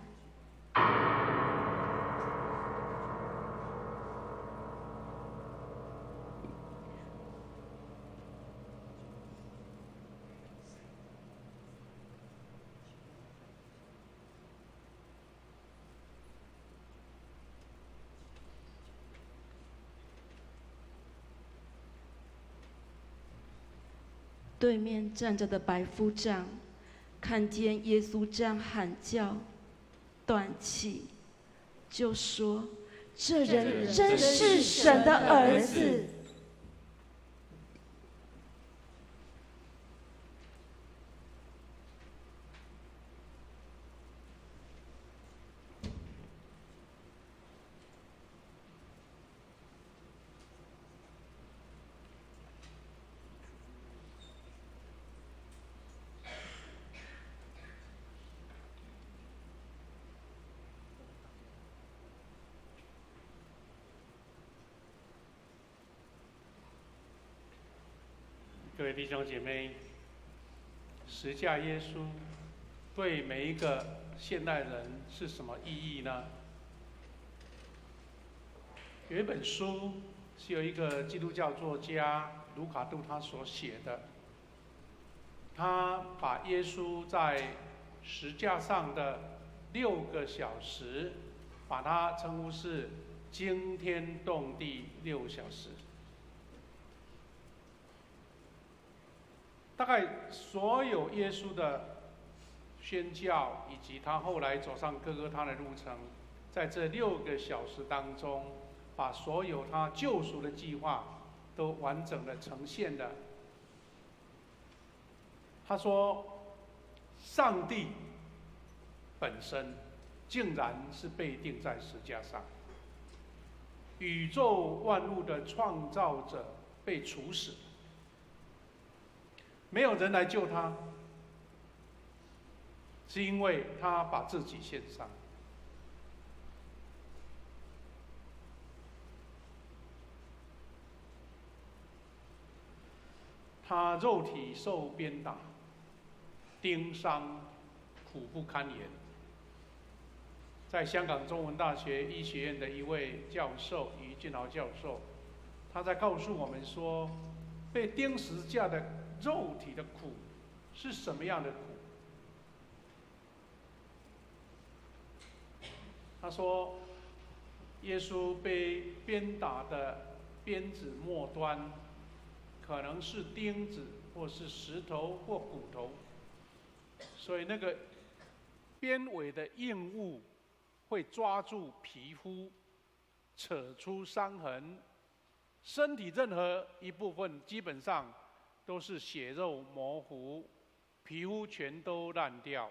对面站着的百夫长看见耶稣这样喊叫、断气，就说：“这人真是神的儿子。”各位弟兄姐妹，十架耶稣对每一个现代人是什么意义呢？有一本书是由一个基督教作家卢卡杜他所写的，他把耶稣在十架上的6个小时，把它称呼是惊天动地6小时。大概所有耶稣的宣教，以及他后来走上各个他的路程，在这6个小时当中，把所有他救赎的计划都完整的呈现了。他说，上帝本身竟然是被钉在十架上，宇宙万物的创造者被处死。没有人来救他，是因为他把自己献上。他肉体受鞭打、钉伤，苦不堪言。在香港中文大学医学院的一位教授于俊豪教授，他在告诉我们说，被钉十字架的肉体的苦是什么样的苦？他说，耶稣被鞭打的鞭子末端，可能是钉子，或是石头或骨头，所以那个鞭尾的硬物会抓住皮肤，扯出伤痕，身体任何一部分基本上都是血肉模糊，皮肤全都烂掉，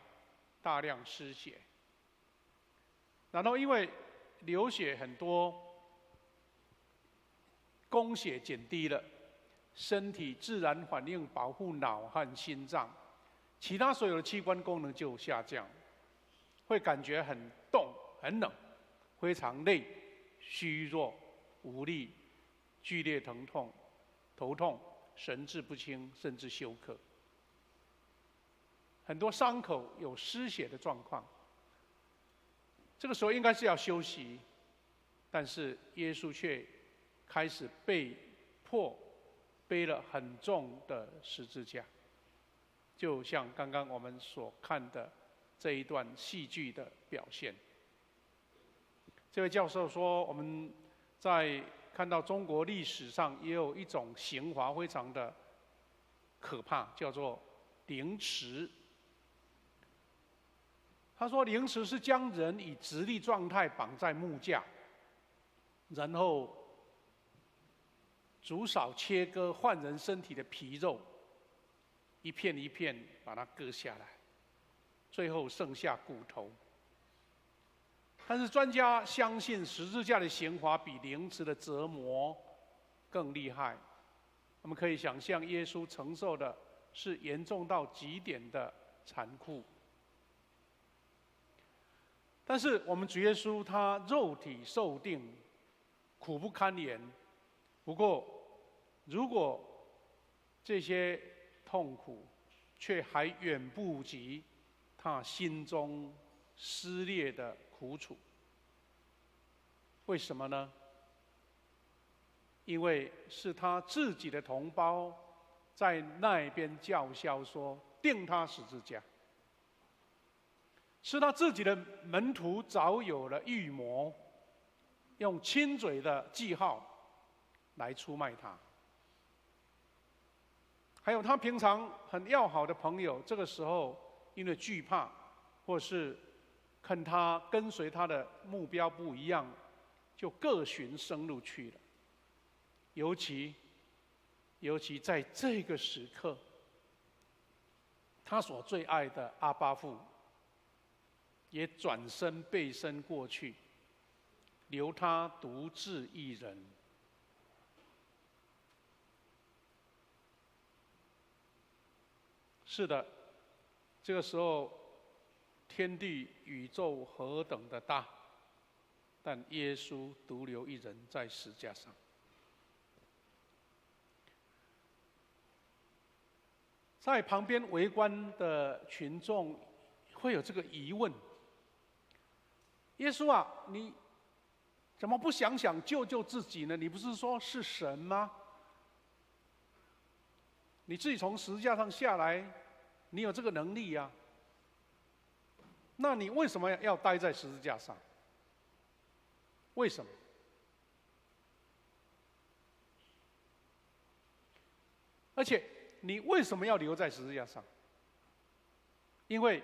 大量失血。然后因为流血很多，供血减低了，身体自然反应保护脑和心脏，其他所有的器官功能就下降，会感觉很冻、很冷，非常累、虚弱、无力、剧烈疼痛、头痛、神志不清，甚至休克。很多伤口有失血的状况，这个时候应该是要休息，但是耶稣却开始被迫背了很重的十字架，就像刚刚我们所看的这一段戏剧的表现。这位教授说，我们在看到中国历史上也有一种刑罚非常的可怕，叫做凌迟。他说，凌迟是将人以直立状态绑在木架，然后逐少切割犯人身体的皮肉，一片一片把它割下来，最后剩下骨头。但是专家相信十字架的刑罚比凌迟的折磨更厉害。我们可以想象，耶稣承受的是严重到极点的残酷。但是我们主耶稣他肉体受定，苦不堪言。不过，如果这些痛苦却还远不及他心中撕裂的苦楚，为什么呢？因为是他自己的同胞在那边叫嚣说钉他十字架，是他自己的门徒早有了预谋，用亲嘴的记号来出卖他。还有他平常很要好的朋友，这个时候因为惧怕，或是看他跟随他的目标不一样，就各寻生路去了。尤其在这个时刻，他所最爱的阿爸父，也转身背身过去，留他独自一人。是的，这个时候，天地宇宙何等的大，但耶稣独留一人在十字架上。在旁边围观的群众会有这个疑问：耶稣啊，你怎么不想想救救自己呢？你不是说是神吗？你自己从十字架上下来，你有这个能力啊。那你为什么要待在十字架上？为什么？而且你为什么要留在十字架上？因为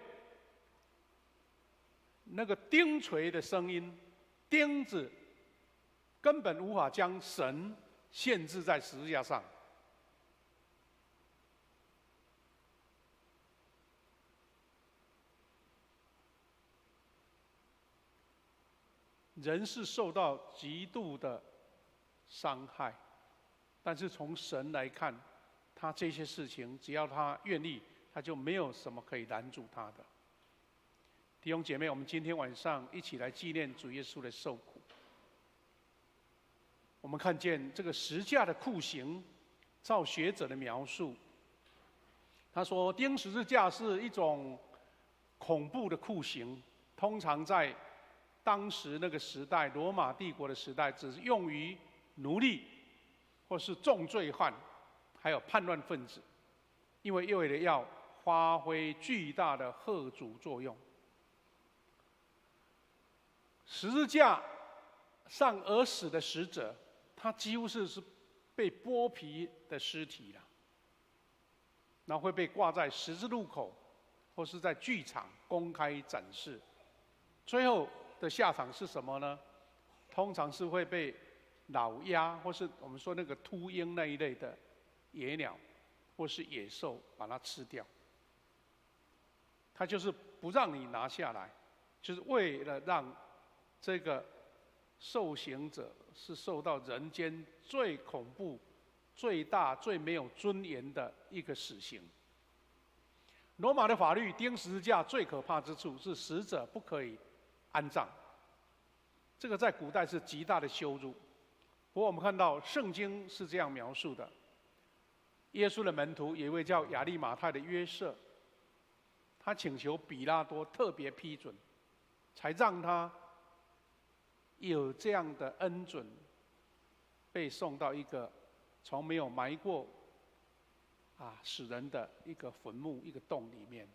那个钉锤的声音，钉子根本无法将神限制在十字架上。人是受到极度的伤害，但是从神来看，他这些事情只要他愿意，他就没有什么可以拦住他的。弟兄姐妹，我们今天晚上一起来纪念主耶稣的受苦。我们看见这个十架的酷刑，照学者的描述，他说钉十字架是一种恐怖的酷刑，通常在当时那个时代，罗马帝国的时代，只是用于奴隶或是重罪犯，还有叛乱分子，因为为了要发挥巨大的吓阻作用。十字架上而死的死者，他几乎是被剥皮的尸体了，然后会被挂在十字路口，或是在剧场公开展示。最后的下场是什么呢？通常是会被老鸭，或是我们说那个秃鹰那一类的野鸟，或是野兽把它吃掉。它就是不让你拿下来，就是为了让这个受刑者是受到人间最恐怖、最大、最没有尊严的一个死刑。罗马的法律钉十字架最可怕之处是死者不可以安葬，这个在古代是极大的羞辱。不过我们看到圣经是这样描述的：耶稣的门徒有一位叫亚利马太的约瑟，他请求比拉多特别批准，才让他有这样的恩准，被送到一个从没有埋过死人的一个坟墓、一个洞里面。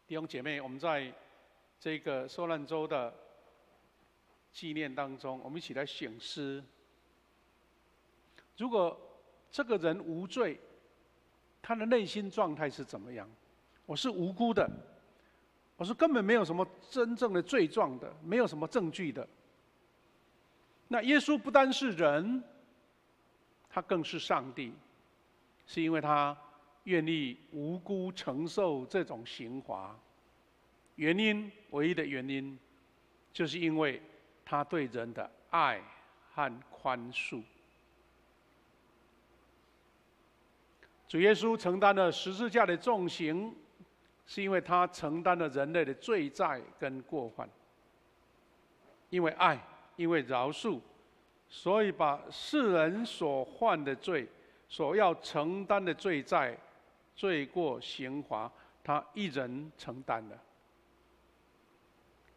弟兄姐妹，我们在这个受难周的纪念当中，我们一起来省思：如果这个人无罪，他的内心状态是怎么样？我是无辜的，我是根本没有什么真正的罪状的，没有什么证据的。那耶稣不单是人，他更是上帝，是因为他愿意无辜承受这种刑罚。原因，唯一的原因，就是因为他对人的爱和宽恕。主耶稣承担了十字架的重刑，是因为他承担了人类的罪债跟过犯。因为爱，因为饶恕，所以把世人所犯的罪、所要承担的罪债、罪过、刑罚，他一人承担了。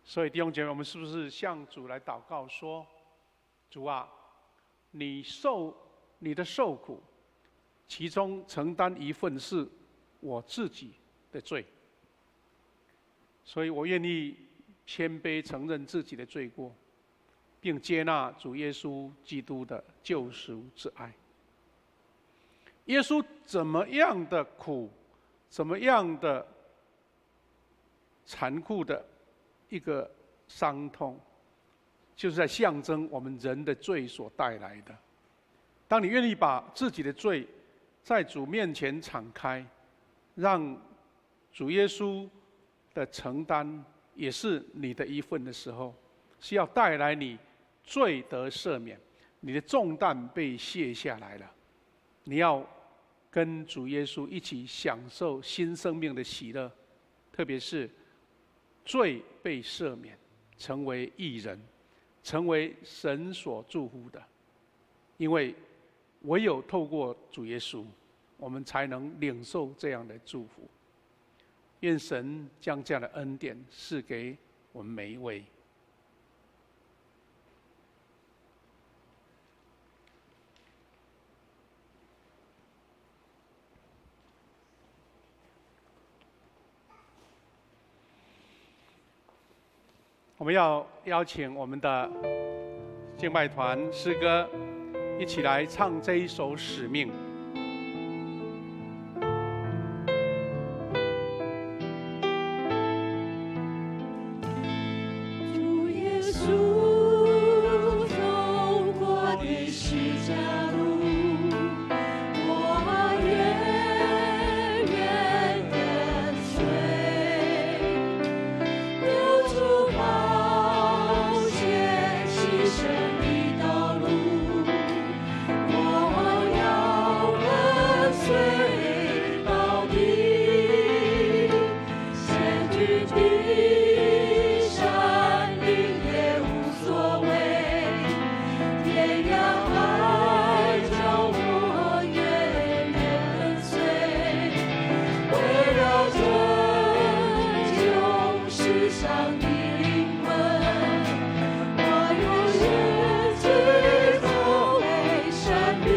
所以弟兄姐妹，我们是不是向主来祷告说：主啊，你的受苦，其中承担一份是我自己的罪，所以我愿意谦卑承认自己的罪过，并接纳主耶稣基督的救赎之爱。耶稣怎么样的苦，怎么样的残酷的一个伤痛，就是在象征我们人的罪所带来的。当你愿意把自己的罪在主面前敞开，让主耶稣的承担也是你的一份的时候，是要带来你罪得赦免，你的重担被卸下来了。你要跟主耶稣一起享受新生命的喜乐，特别是罪被赦免，成为义人，成为神所祝福的。因为唯有透过主耶稣，我们才能领受这样的祝福。愿神将这样的恩典赐给我们每一位。我们要邀请我们的敬拜团诗歌一起来唱这一首《使命》。主耶稣走过的十架路，我愿跟随，流出宝血牺牲的道路，我要跟随到底，献举的山岭也无所谓，天涯海角我愿跟随，为了拯救世上的灵魂，我愿自作为生命，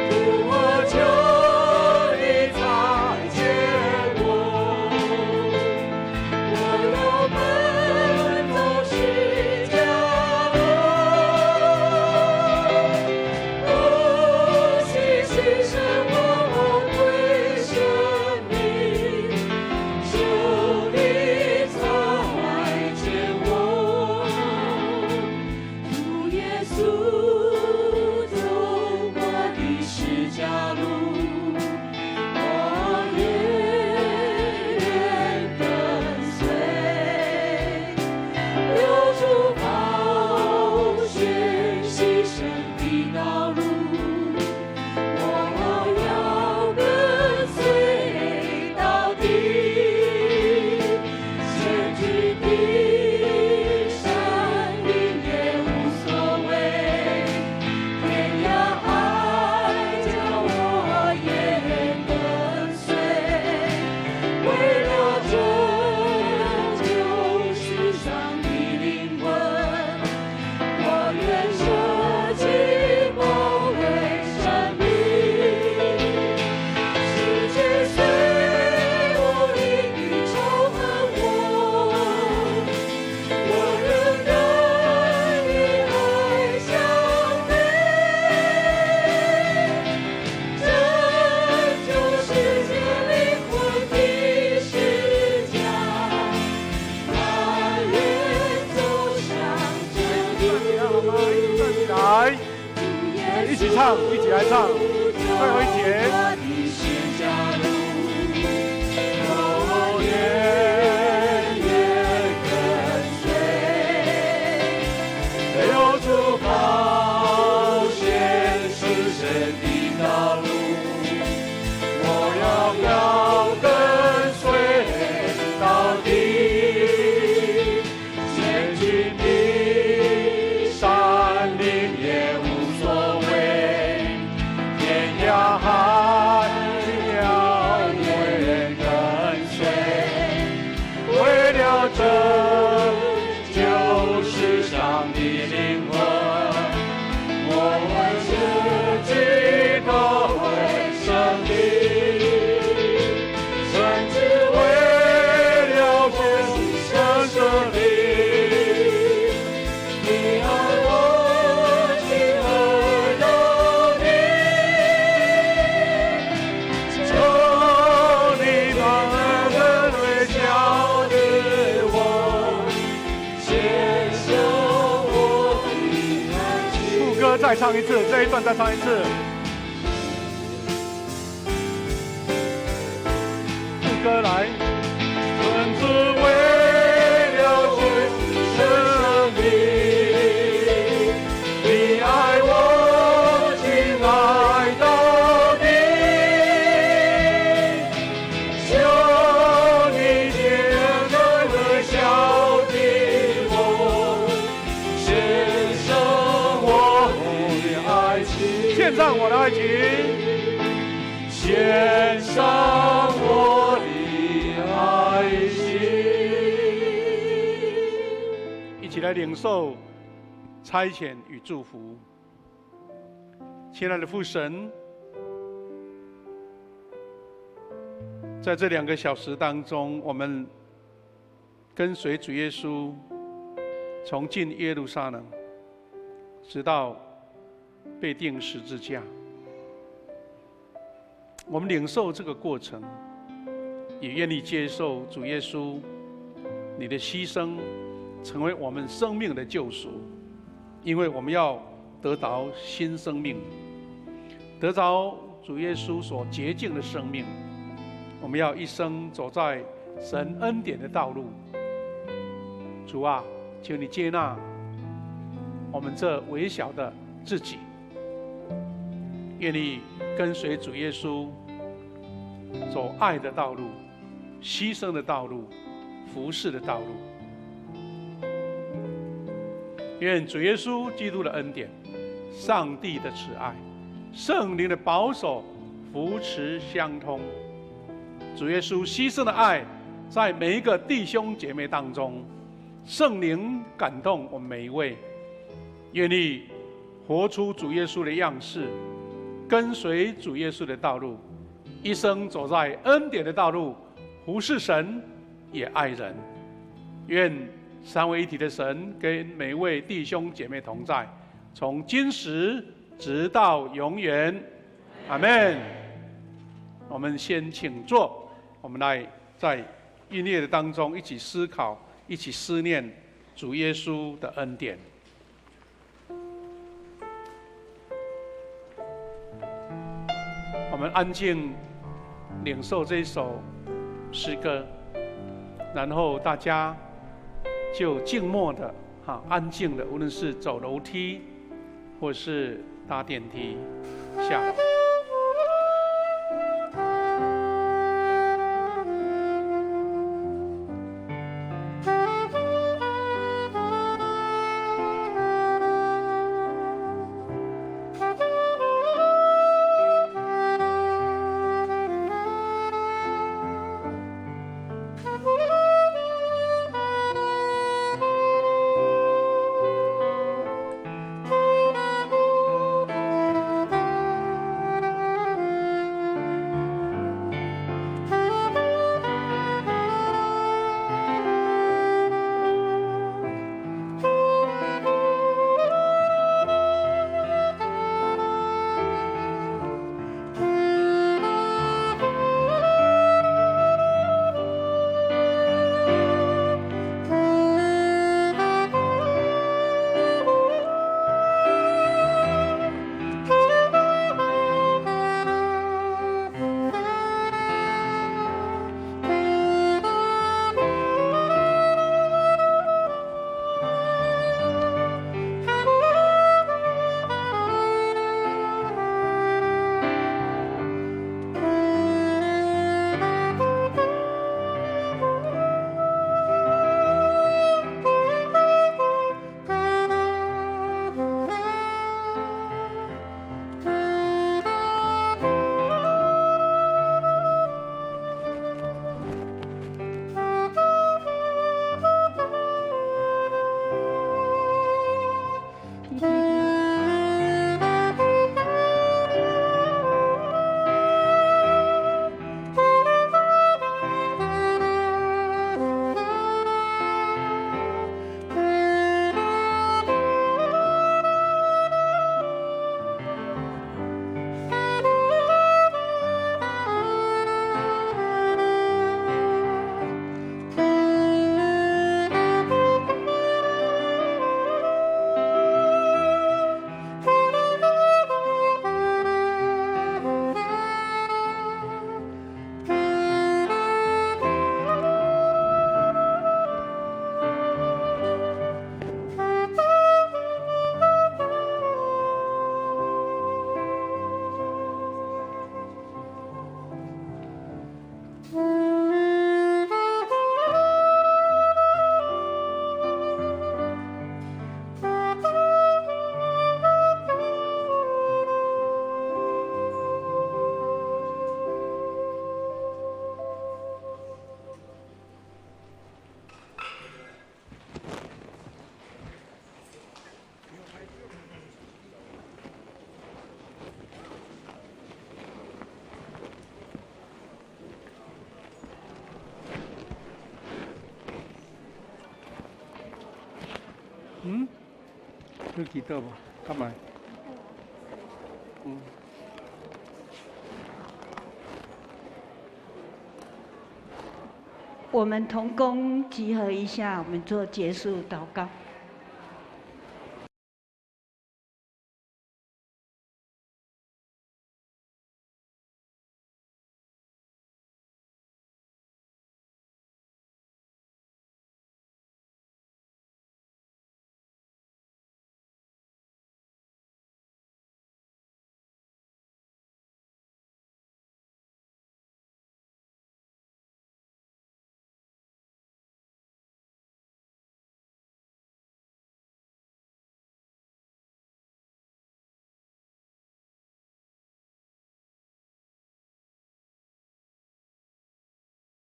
主我求你再见我，我要奔走十架路，牺牲我宝贵生命，求你再见我，主耶稣走过的十架路，我愿跟随，流出宝血牺牲的道路，我要跟随到底，献举的山岭也无所谓，天涯海角我也跟随，为了拯救世上的灵魂，我愿舍己保卫生命，世界虽无力地仇恨我仍然以爱相陪，拯救世界灵魂的十架，但愿走向真理。来，一起唱，一起来唱，最后一节。我愿跟随，流出宝血牺牲的道路，我要跟随到底，献举的山岭也无所谓，天涯海唱一次，这一段再唱一次。副歌来，纯只为了生命，你爱我，情爱到底，求你接纳和孝敬我，献上我的爱情，献上我的爱情，献上我的爱情。一起来领受差遣与祝福。亲爱的父神，在这2个小时当中，我们跟随主耶稣从进耶路撒冷，直到被钉十字架。我们领受这个过程，也愿意接受主耶稣你的牺牲，成为我们生命的救赎。因为我们要得着新生命，得着主耶稣所洁净的生命。我们要一生走在神恩典的道路。主啊，求你接纳我们这微小的自己，愿意跟随主耶稣走爱的道路、牺牲的道路、服侍的道路。愿主耶稣基督的恩典、上帝的慈爱、圣灵的保守、扶持相通，主耶稣牺牲的爱，在每一个弟兄姐妹当中，圣灵感动我们每一位，愿意活出主耶稣的样式，跟随主耶稣的道路，一生走在恩典的道路，服侍神，也爱人。愿三位一体的神跟每一位弟兄姐妹同在，从今时直到永远。阿们。我们先请坐，我们来在音乐的当中一起思考，一起思念主耶稣的恩典。我们安静领受这一首诗歌，然后大家就静默的安静的，无论是走楼梯或是搭电梯下楼。你祈祷吧，干嘛？我们同工集合一下，我们做结束祷告。